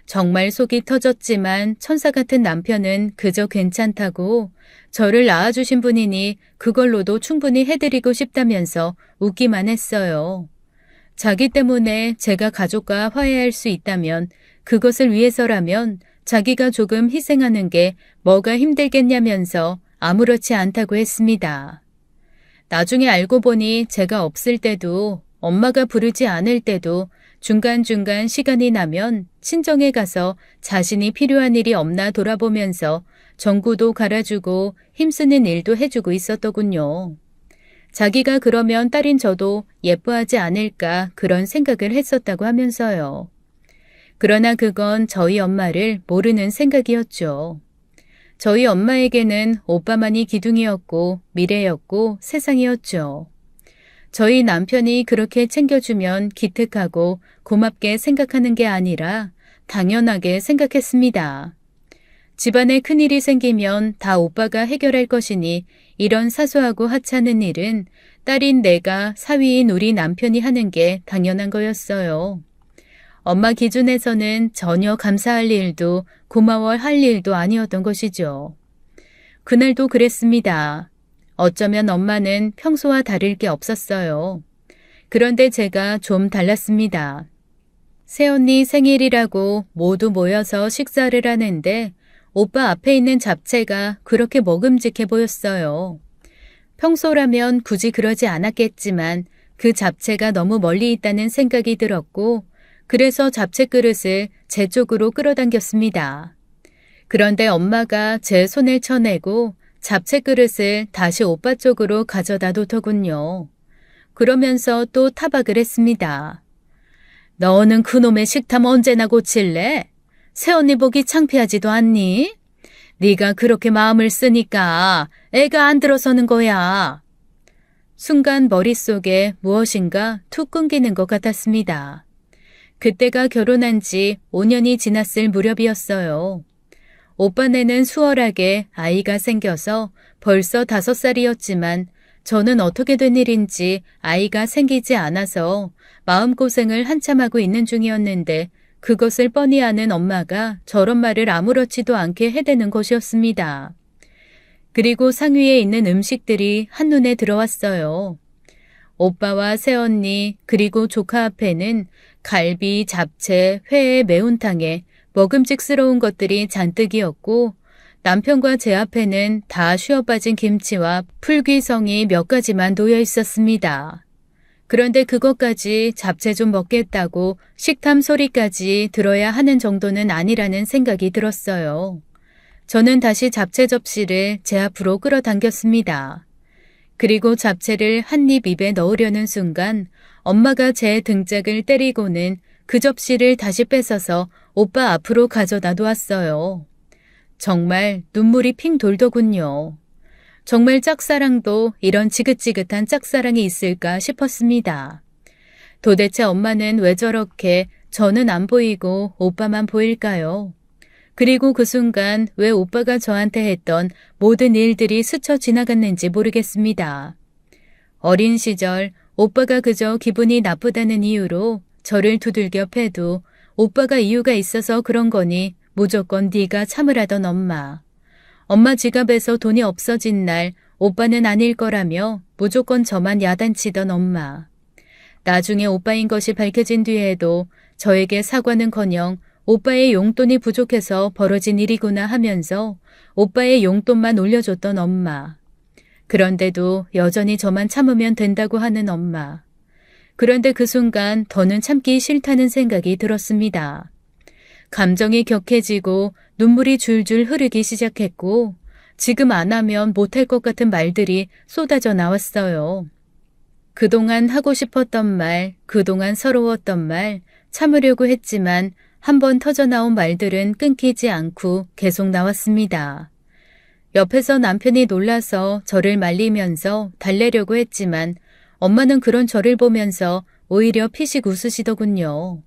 정말 속이 터졌지만 천사 같은 남편은 그저 괜찮다고 저를 낳아주신 분이니 그걸로도 충분히 해드리고 싶다면서 웃기만 했어요. 자기 때문에 제가 가족과 화해할 수 있다면 그것을 위해서라면 자기가 조금 희생하는 게 뭐가 힘들겠냐면서 아무렇지 않다고 했습니다. 나중에 알고 보니 제가 없을 때도 엄마가 부르지 않을 때도 중간중간 시간이 나면 친정에 가서 자신이 필요한 일이 없나 돌아보면서 전구도 갈아주고 힘쓰는 일도 해주고 있었더군요. 자기가 그러면 딸인 저도 예뻐하지 않을까 그런 생각을 했었다고 하면서요. 그러나 그건 저희 엄마를 모르는 생각이었죠. 저희 엄마에게는 오빠만이 기둥이었고 미래였고 세상이었죠. 저희 남편이 그렇게 챙겨주면 기특하고 고맙게 생각하는 게 아니라 당연하게 생각했습니다. 집안에 큰일이 생기면 다 오빠가 해결할 것이니 이런 사소하고 하찮은 일은 딸인 내가 사위인 우리 남편이 하는 게 당연한 거였어요. 엄마 기준에서는 전혀 감사할 일도 고마워할 일도 아니었던 것이죠. 그날도 그랬습니다. 어쩌면 엄마는 평소와 다를 게 없었어요. 그런데 제가 좀 달랐습니다. 새언니 생일이라고 모두 모여서 식사를 하는데 오빠 앞에 있는 잡채가 그렇게 먹음직해 보였어요. 평소라면 굳이 그러지 않았겠지만 그 잡채가 너무 멀리 있다는 생각이 들었고 그래서 잡채 그릇을 제 쪽으로 끌어당겼습니다. 그런데 엄마가 제 손을 쳐내고 잡채 그릇을 다시 오빠 쪽으로 가져다 놓더군요. 그러면서 또 타박을 했습니다. 너는 그놈의 식탐 언제나 고칠래? 새언니 보기 창피하지도 않니? 네가 그렇게 마음을 쓰니까 애가 안 들어서는 거야. 순간 머릿속에 무엇인가 툭 끊기는 것 같았습니다. 그때가 결혼한 지 5년이 지났을 무렵이었어요. 오빠네는 수월하게 아이가 생겨서 벌써 5살이었지만 저는 어떻게 된 일인지 아이가 생기지 않아서 마음고생을 한참 하고 있는 중이었는데 그것을 뻔히 아는 엄마가 저런 말을 아무렇지도 않게 해대는 것이었습니다. 그리고 상위에 있는 음식들이 한눈에 들어왔어요. 오빠와 새언니 그리고 조카 앞에는 갈비, 잡채, 회, 매운탕에 먹음직스러운 것들이 잔뜩이었고 남편과 제 앞에는 다 쉬어빠진 김치와 풀귀성이 몇 가지만 놓여 있었습니다. 그런데 그것까지 잡채 좀 먹겠다고 식탐 소리까지 들어야 하는 정도는 아니라는 생각이 들었어요. 저는 다시 잡채 접시를 제 앞으로 끌어당겼습니다. 그리고 잡채를 한 입 입에 넣으려는 순간 엄마가 제 등짝을 때리고는 그 접시를 다시 뺏어서 오빠 앞으로 가져다 놓았어요. 정말 눈물이 핑 돌더군요. 정말 짝사랑도 이런 지긋지긋한 짝사랑이 있을까 싶었습니다. 도대체 엄마는 왜 저렇게 저는 안 보이고 오빠만 보일까요? 그리고 그 순간 왜 오빠가 저한테 했던 모든 일들이 스쳐 지나갔는지 모르겠습니다. 어린 시절 오빠가 그저 기분이 나쁘다는 이유로 저를 두들겨 패도 오빠가 이유가 있어서 그런 거니 무조건 네가 참으라던 엄마. 엄마 지갑에서 돈이 없어진 날 오빠는 아닐 거라며 무조건 저만 야단치던 엄마. 나중에 오빠인 것이 밝혀진 뒤에도 저에게 사과는커녕 오빠의 용돈이 부족해서 벌어진 일이구나 하면서 오빠의 용돈만 올려줬던 엄마. 그런데도 여전히 저만 참으면 된다고 하는 엄마. 그런데 그 순간 더는 참기 싫다는 생각이 들었습니다. 감정이 격해지고 눈물이 줄줄 흐르기 시작했고 지금 안 하면 못할 것 같은 말들이 쏟아져 나왔어요. 그동안 하고 싶었던 말, 그동안 서러웠던 말, 참으려고 했지만 한번 터져나온 말들은 끊기지 않고 계속 나왔습니다. 옆에서 남편이 놀라서 저를 말리면서 달래려고 했지만 엄마는 그런 저를 보면서 오히려 피식 웃으시더군요.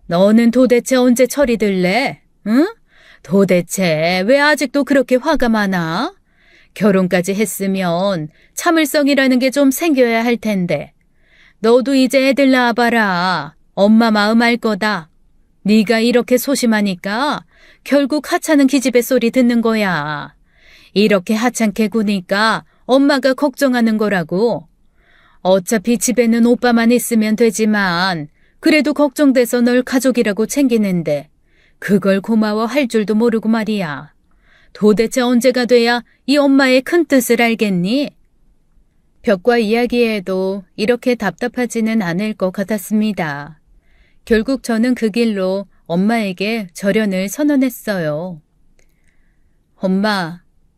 너는 도대체 언제 철이 들래? 응? 도대체 왜 아직도 그렇게 화가 많아? 결혼까지 했으면 참을성이라는 게 좀 생겨야 할 텐데. 너도 이제 애들 낳아봐라. 엄마 마음 알 거다. 네가 이렇게 소심하니까 결국 하찮은 기집애 소리 듣는 거야. 이렇게 하찮게 구니까 엄마가 걱정하는 거라고. 어차피 집에는 오빠만 있으면 되지만 그래도 걱정돼서 널 가족이라고 챙기는데 그걸 고마워할 줄도 모르고 말이야. 도대체 언제가 돼야 이 엄마의 큰 뜻을 알겠니? 벽과 이야기해도 이렇게 답답하지는 않을 것 같았습니다. 결국 저는 그 길로 엄마에게 절연을 선언했어요.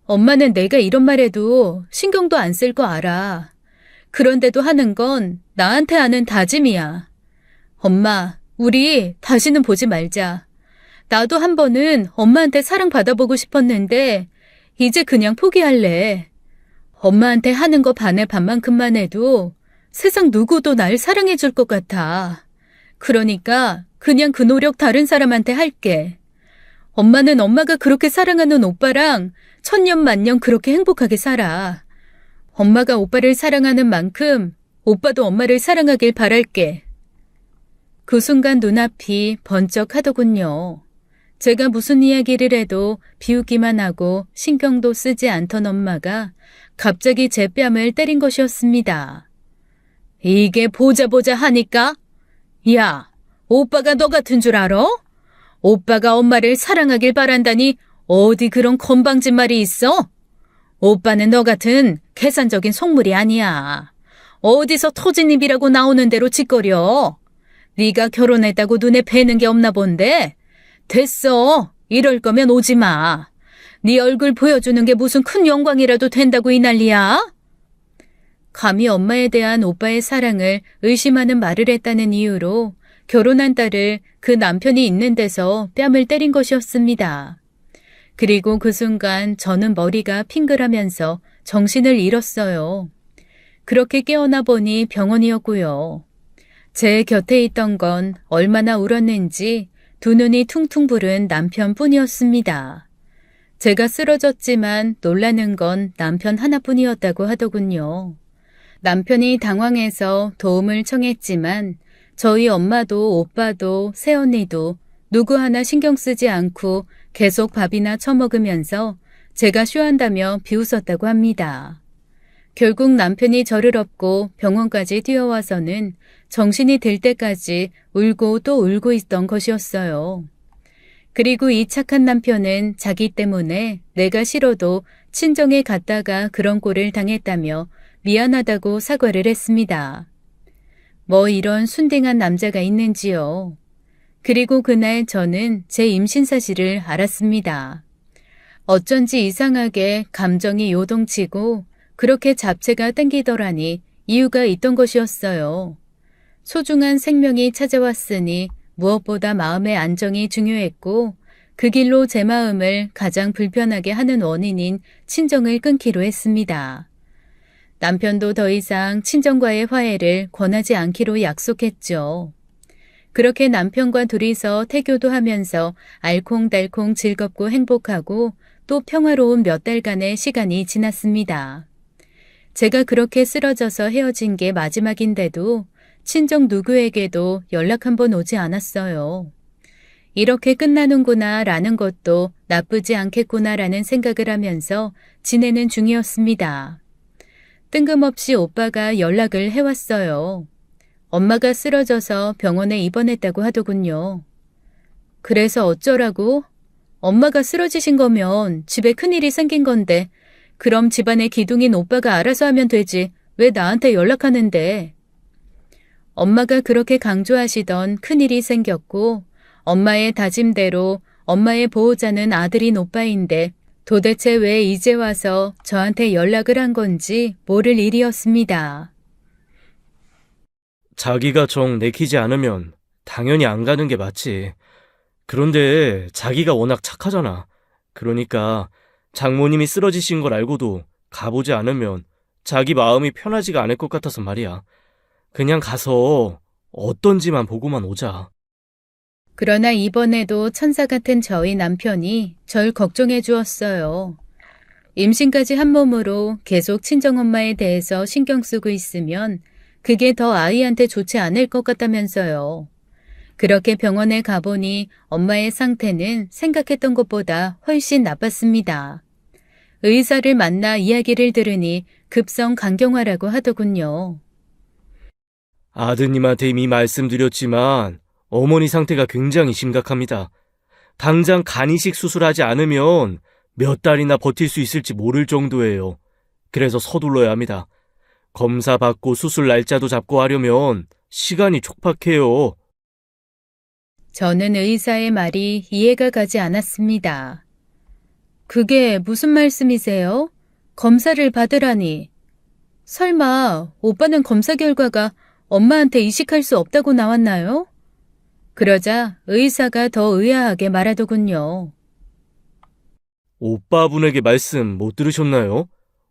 엄마는 내가 이런 말해도 신경도 안 쓸 거 알아. 그런데도 하는 건 나한테 하는 다짐이야. 엄마, 우리 다시는 보지 말자. 나도 한 번은 엄마한테 사랑받아보고 싶었는데 이제 그냥 포기할래. 엄마한테 하는 거 반의 반만큼만 해도 세상 누구도 날 사랑해 줄 것 같아. 그러니까 그냥 그 노력 다른 사람한테 할게. 엄마는 엄마가 그렇게 사랑하는 오빠랑 천년만년 그렇게 행복하게 살아. 엄마가 오빠를 사랑하는 만큼 오빠도 엄마를 사랑하길 바랄게. 그 순간 눈앞이 번쩍하더군요. 제가 무슨 이야기를 해도 비웃기만 하고 신경도 쓰지 않던 엄마가 갑자기 제 뺨을 때린 것이었습니다. 이게 보자 하니까? 야, 오빠가 너 같은 줄 알아? 오빠가 엄마를 사랑하길 바란다니 어디 그런 건방진 말이 있어? 오빠는 너 같은 계산적인 속물이 아니야. 어디서 터진 입이라고 나오는 대로 짓거려. 네가 결혼했다고 눈에 뵈는 게 없나 본데? 됐어. 이럴 거면 오지 마. 네 얼굴 보여주는 게 무슨 큰 영광이라도 된다고 이 난리야? 감히 엄마에 대한 오빠의 사랑을 의심하는 말을 했다는 이유로 결혼한 딸을 그 남편이 있는 데서 뺨을 때린 것이었습니다. 그리고 그 순간 저는 머리가 핑글하면서 정신을 잃었어요. 그렇게 깨어나 보니 병원이었고요. 제 곁에 있던 건 얼마나 울었는지 두 눈이 퉁퉁 부른 남편뿐이었습니다. 제가 쓰러졌지만 놀라는 건 남편 하나뿐이었다고 하더군요. 남편이 당황해서 도움을 청했지만 저희 엄마도 오빠도 새언니도 누구 하나 신경 쓰지 않고 계속 밥이나 처먹으면서 제가 쉬한다며 비웃었다고 합니다. 결국 남편이 저를 업고 병원까지 뛰어와서는 정신이 들 때까지 울고 또 울고 있던 것이었어요. 그리고 이 착한 남편은 자기 때문에 내가 싫어도 친정에 갔다가 그런 꼴을 당했다며 미안하다고 사과를 했습니다. 뭐 이런 순딩한 남자가 있는지요. 그리고 그날 저는 제 임신 사실을 알았습니다. 어쩐지 이상하게 감정이 요동치고 그렇게 잡채가 땡기더라니 이유가 있던 것이었어요. 소중한 생명이 찾아왔으니 무엇보다 마음의 안정이 중요했고 그 길로 제 마음을 가장 불편하게 하는 원인인 친정을 끊기로 했습니다. 남편도 더 이상 친정과의 화해를 권하지 않기로 약속했죠. 그렇게 남편과 둘이서 태교도 하면서 알콩달콩 즐겁고 행복하고 또 평화로운 몇 달간의 시간이 지났습니다. 제가 그렇게 쓰러져서 헤어진 게 마지막인데도 친정 누구에게도 연락 한 번 오지 않았어요. 이렇게 끝나는구나 라는 것도 나쁘지 않겠구나 라는 생각을 하면서 지내는 중이었습니다. 뜬금없이 오빠가 연락을 해왔어요. 엄마가 쓰러져서 병원에 입원했다고 하더군요. 그래서 어쩌라고? 엄마가 쓰러지신 거면 집에 큰일이 생긴 건데 그럼 집안의 기둥인 오빠가 알아서 하면 되지 왜 나한테 연락하는데? 엄마가 그렇게 강조하시던 큰일이 생겼고 엄마의 다짐대로 엄마의 보호자는 아들인 오빠인데 도대체 왜 이제 와서 저한테 연락을 한 건지 모를 일이었습니다. 자기가 정 내키지 않으면 당연히 안 가는 게 맞지. 그런데 자기가 워낙 착하잖아. 그러니까 장모님이 쓰러지신 걸 알고도 가보지 않으면 자기 마음이 편하지가 않을 것 같아서 말이야. 그냥 가서 어떤지만 보고만 오자. 그러나 이번에도 천사 같은 저희 남편이 절 걱정해 주었어요. 임신까지 한 몸으로 계속 친정엄마에 대해서 신경 쓰고 있으면 그게 더 아이한테 좋지 않을 것 같다면서요. 그렇게 병원에 가보니 엄마의 상태는 생각했던 것보다 훨씬 나빴습니다. 의사를 만나 이야기를 들으니 급성 간경화라고 하더군요. 아드님한테 이미 말씀드렸지만 어머니 상태가 굉장히 심각합니다. 당장 간이식 수술하지 않으면 몇 달이나 버틸 수 있을지 모를 정도예요. 그래서 서둘러야 합니다. 검사 받고 수술 날짜도 잡고 하려면 시간이 촉박해요. 저는 의사의 말이 이해가 가지 않았습니다. 그게 무슨 말씀이세요? 검사를 받으라니. 설마 오빠는 검사 결과가 엄마한테 이식할 수 없다고 나왔나요? 그러자 의사가 더 의아하게 말하더군요. 오빠분에게 말씀 못 들으셨나요?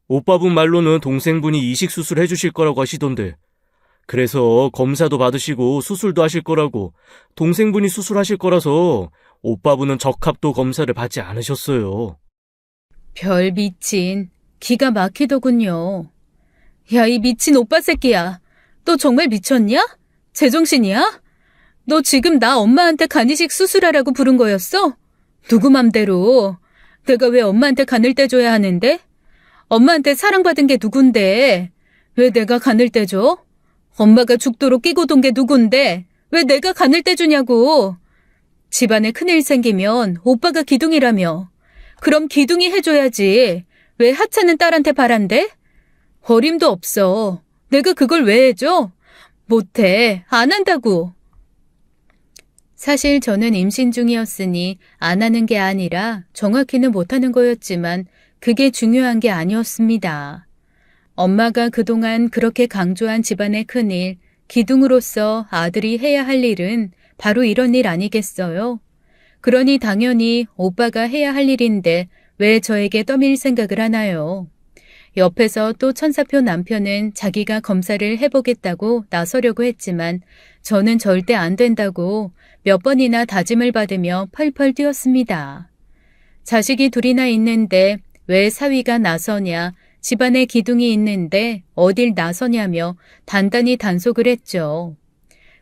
오빠분 말로는 동생분이 이식 수술 해주실 거라고 하시던데. 그래서 검사도 받으시고 수술도 하실 거라고, 동생분이 수술하실 거라서 오빠분은 적합도 검사를 받지 않으셨어요. 별 미친, 기가 막히더군요. 야, 이 미친 오빠 새끼야. 너 정말 미쳤냐? 제정신이야? 너 지금 나 엄마한테 간이식 수술하라고 부른 거였어? 누구 맘대로. 내가 왜 엄마한테 간을 떼줘야 하는데? 엄마한테 사랑받은 게 누군데? 왜 내가 간을 떼줘? 엄마가 죽도록 끼고 돈 게 누군데? 왜 내가 간을 떼주냐고. 집안에 큰일 생기면 오빠가 기둥이라며. 그럼 기둥이 해줘야지. 왜 하찮은 딸한테 바란대? 어림도 없어. 내가 그걸 왜 해줘? 못해. 안 한다고. 사실 저는 임신 중이었으니 안 하는 게 아니라 정확히는 못하는 거였지만 그게 중요한 게 아니었습니다. 엄마가 그동안 그렇게 강조한 집안의 큰일, 기둥으로서 아들이 해야 할 일은 바로 이런 일 아니겠어요? 그러니 당연히 오빠가 해야 할 일인데 왜 저에게 떠밀 생각을 하나요? 옆에서 또 천사표 남편은 자기가 검사를 해보겠다고 나서려고 했지만 저는 절대 안 된다고 몇 번이나 다짐을 받으며 펄펄 뛰었습니다. 자식이 둘이나 있는데 왜 사위가 나서냐, 집안에 기둥이 있는데 어딜 나서냐며 단단히 단속을 했죠.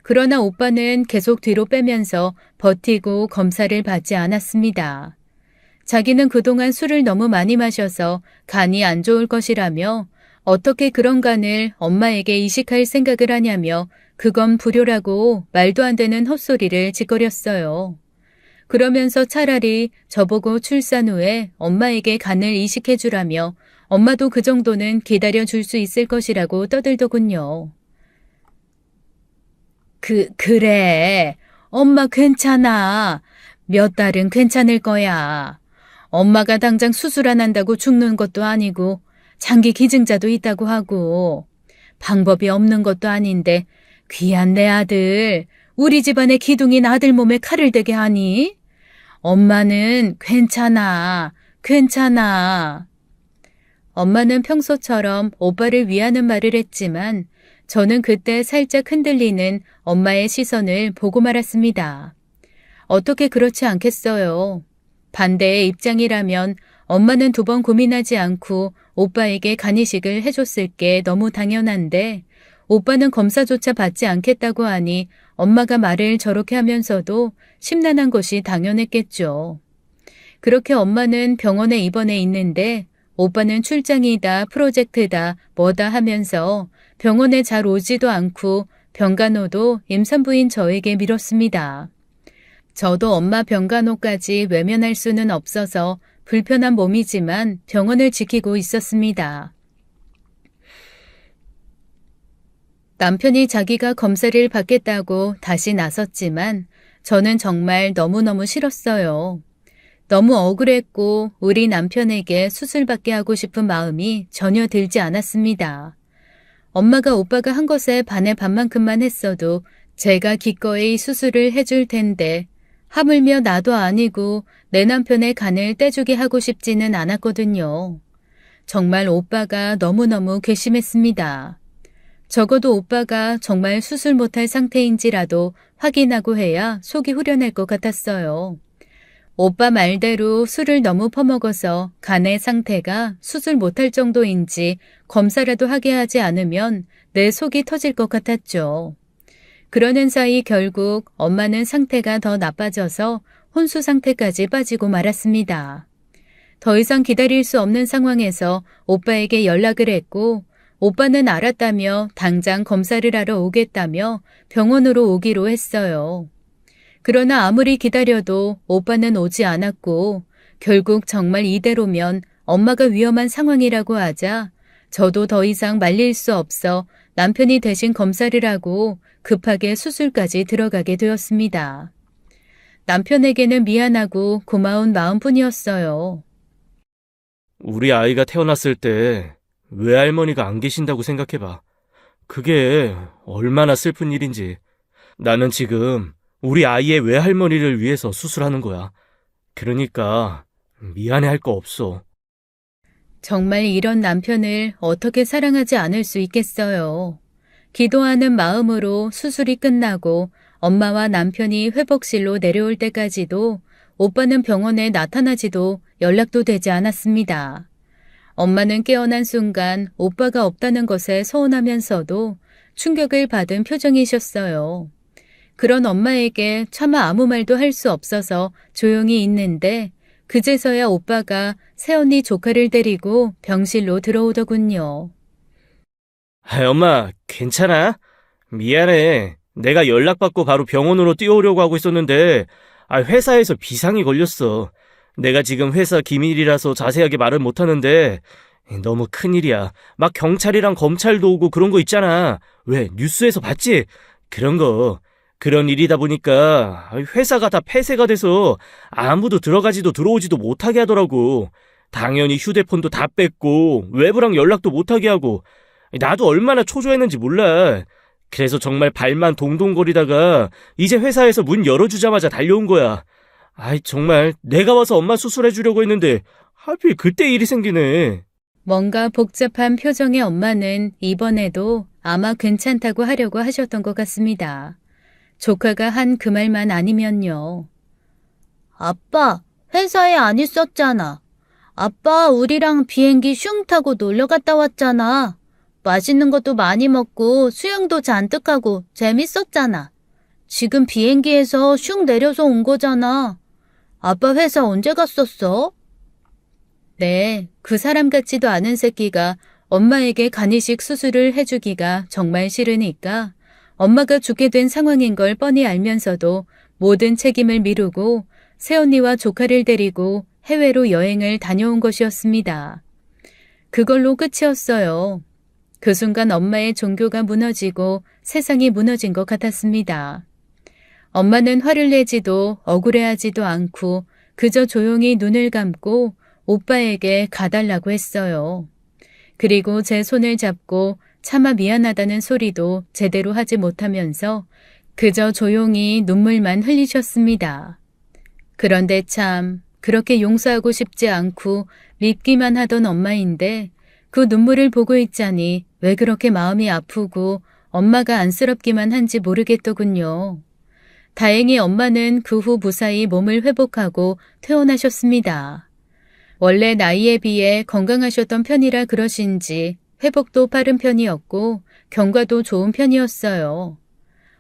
그러나 오빠는 계속 뒤로 빼면서 버티고 검사를 받지 않았습니다. 자기는 그동안 술을 너무 많이 마셔서 간이 안 좋을 것이라며 어떻게 그런 간을 엄마에게 이식할 생각을 하냐며 그건 불효라고 말도 안 되는 헛소리를 짓거렸어요. 그러면서 차라리 저보고 출산 후에 엄마에게 간을 이식해 주라며 엄마도 그 정도는 기다려 줄 수 있을 것이라고 떠들더군요. 그래. 엄마 괜찮아. 몇 달은 괜찮을 거야. 엄마가 당장 수술 안 한다고 죽는 것도 아니고 장기 기증자도 있다고 하고 방법이 없는 것도 아닌데 귀한 내 아들, 우리 집안의 기둥인 아들 몸에 칼을 대게 하니? 엄마는 괜찮아, 괜찮아. 엄마는 평소처럼 오빠를 위하는 말을 했지만 저는 그때 살짝 흔들리는 엄마의 시선을 보고 말았습니다. 어떻게 그렇지 않겠어요. 반대의 입장이라면 엄마는 2번 고민하지 않고 오빠에게 간이식을 해줬을 게 너무 당연한데 오빠는 검사조차 받지 않겠다고 하니 엄마가 말을 저렇게 하면서도 심란한 것이 당연했겠죠. 그렇게 엄마는 병원에 입원해 있는데 오빠는 출장이다, 프로젝트다, 뭐다 하면서 병원에 잘 오지도 않고 병간호도 임산부인 저에게 밀었습니다. 저도 엄마 병간호까지 외면할 수는 없어서 불편한 몸이지만 병원을 지키고 있었습니다. 남편이 자기가 검사를 받겠다고 다시 나섰지만 저는 정말 너무너무 싫었어요. 너무 억울했고 우리 남편에게 수술받게 하고 싶은 마음이 전혀 들지 않았습니다. 엄마가 오빠가 한 것에 반의 반만큼만 했어도 제가 기꺼이 수술을 해줄 텐데 하물며 나도 아니고 내 남편의 간을 떼주게 하고 싶지는 않았거든요. 정말 오빠가 너무너무 괘씸했습니다. 적어도 오빠가 정말 수술 못할 상태인지라도 확인하고 해야 속이 후련할 것 같았어요. 오빠 말대로 술을 너무 퍼먹어서 간의 상태가 수술 못할 정도인지 검사라도 하게 하지 않으면 내 속이 터질 것 같았죠. 그러는 사이 결국 엄마는 상태가 더 나빠져서 혼수 상태까지 빠지고 말았습니다. 더 이상 기다릴 수 없는 상황에서 오빠에게 연락을 했고 오빠는 알았다며 당장 검사를 하러 오겠다며 병원으로 오기로 했어요. 그러나 아무리 기다려도 오빠는 오지 않았고 결국 정말 이대로면 엄마가 위험한 상황이라고 하자 저도 더 이상 말릴 수 없어 남편이 대신 검사를 하고 급하게 수술까지 들어가게 되었습니다. 남편에게는 미안하고 고마운 마음뿐이었어요. 우리 아이가 태어났을 때 외할머니가 안 계신다고 생각해봐. 그게 얼마나 슬픈 일인지. 나는 지금 우리 아이의 외할머니를 위해서 수술하는 거야. 그러니까 미안해할 거 없어. 정말 이런 남편을 어떻게 사랑하지 않을 수 있겠어요. 기도하는 마음으로 수술이 끝나고 엄마와 남편이 회복실로 내려올 때까지도 오빠는 병원에 나타나지도 연락도 되지 않았습니다. 엄마는 깨어난 순간 오빠가 없다는 것에 서운하면서도 충격을 받은 표정이셨어요. 그런 엄마에게 차마 아무 말도 할 수 없어서 조용히 있는데 그제서야 오빠가 새언니 조카를 데리고 병실로 들어오더군요. 엄마, 괜찮아? 미안해. 내가 연락받고 바로 병원으로 뛰어오려고 하고 있었는데 회사에서 비상이 걸렸어. 내가 지금 회사 기밀이라서 자세하게 말을 못하는데 너무 큰일이야. 막 경찰이랑 검찰도 오고 그런 거 있잖아. 왜 뉴스에서 봤지? 그런 거. 그런 일이다 보니까 회사가 다 폐쇄가 돼서 아무도 들어가지도 들어오지도 못하게 하더라고. 당연히 휴대폰도 다 뺐고 외부랑 연락도 못하게 하고. 나도 얼마나 초조했는지 몰라. 그래서 정말 발만 동동거리다가 이제 회사에서 문 열어주자마자 달려온 거야. 정말 내가 와서 엄마 수술해주려고 했는데 하필 그때 일이 생기네. 뭔가 복잡한 표정의 엄마는 이번에도 아마 괜찮다고 하려고 하셨던 것 같습니다. 조카가 한 그 말만 아니면요. 아빠, 회사에 안 있었잖아. 아빠, 우리랑 비행기 슝 타고 놀러 갔다 왔잖아. 맛있는 것도 많이 먹고 수영도 잔뜩 하고 재밌었잖아. 지금 비행기에서 슝 내려서 온 거잖아. 아빠 회사 언제 갔었어? 네, 그 사람 같지도 않은 새끼가 엄마에게 간이식 수술을 해주기가 정말 싫으니까 엄마가 죽게 된 상황인 걸 뻔히 알면서도 모든 책임을 미루고 새언니와 조카를 데리고 해외로 여행을 다녀온 것이었습니다. 그걸로 끝이었어요. 그 순간 엄마의 종교가 무너지고 세상이 무너진 것 같았습니다. 엄마는 화를 내지도 억울해하지도 않고 그저 조용히 눈을 감고 오빠에게 가달라고 했어요. 그리고 제 손을 잡고 차마 미안하다는 소리도 제대로 하지 못하면서 그저 조용히 눈물만 흘리셨습니다. 그런데 참 그렇게 용서하고 싶지 않고 밉기만 하던 엄마인데 그 눈물을 보고 있자니 왜 그렇게 마음이 아프고 엄마가 안쓰럽기만 한지 모르겠더군요. 다행히 엄마는 그 후 무사히 몸을 회복하고 퇴원하셨습니다. 원래 나이에 비해 건강하셨던 편이라 그러신지 회복도 빠른 편이었고 경과도 좋은 편이었어요.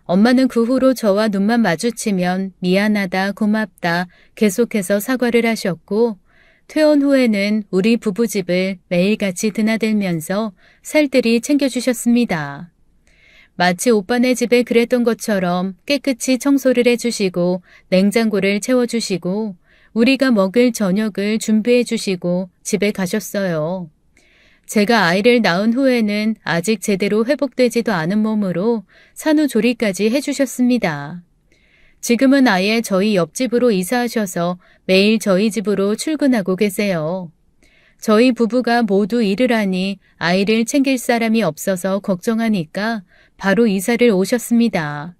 엄마는 그 후로 저와 눈만 마주치면 미안하다, 고맙다 계속해서 사과를 하셨고 퇴원 후에는 우리 부부 집을 매일같이 드나들면서 살뜰히 챙겨주셨습니다. 마치 오빠네 집에 그랬던 것처럼 깨끗이 청소를 해주시고 냉장고를 채워주시고 우리가 먹을 저녁을 준비해주시고 집에 가셨어요. 제가 아이를 낳은 후에는 아직 제대로 회복되지도 않은 몸으로 산후조리까지 해주셨습니다. 지금은 아예 저희 옆집으로 이사하셔서 매일 저희 집으로 출근하고 계세요. 저희 부부가 모두 일을 하니 아이를 챙길 사람이 없어서 걱정하니까 바로 이사를 오셨습니다.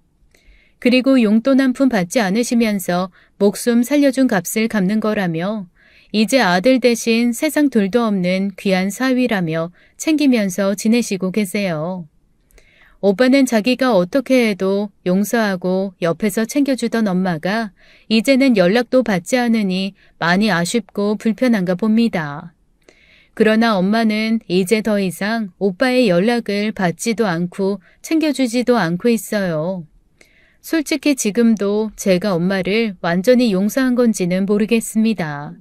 그리고 용돈 한 푼 받지 않으시면서 목숨 살려준 값을 갚는 거라며 이제 아들 대신 세상 둘도 없는 귀한 사위라며 챙기면서 지내시고 계세요. 오빠는 자기가 어떻게 해도 용서하고 옆에서 챙겨주던 엄마가 이제는 연락도 받지 않으니 많이 아쉽고 불편한가 봅니다. 그러나 엄마는 이제 더 이상 오빠의 연락을 받지도 않고 챙겨주지도 않고 있어요. 솔직히 지금도 제가 엄마를 완전히 용서한 건지는 모르겠습니다.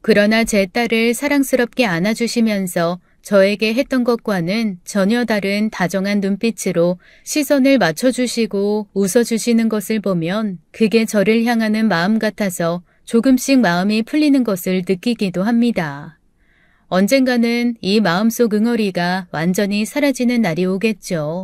그러나 제 딸을 사랑스럽게 안아주시면서 저에게 했던 것과는 전혀 다른 다정한 눈빛으로 시선을 맞춰주시고 웃어주시는 것을 보면 그게 저를 향하는 마음 같아서 조금씩 마음이 풀리는 것을 느끼기도 합니다. 언젠가는 이 마음속 응어리가 완전히 사라지는 날이 오겠죠.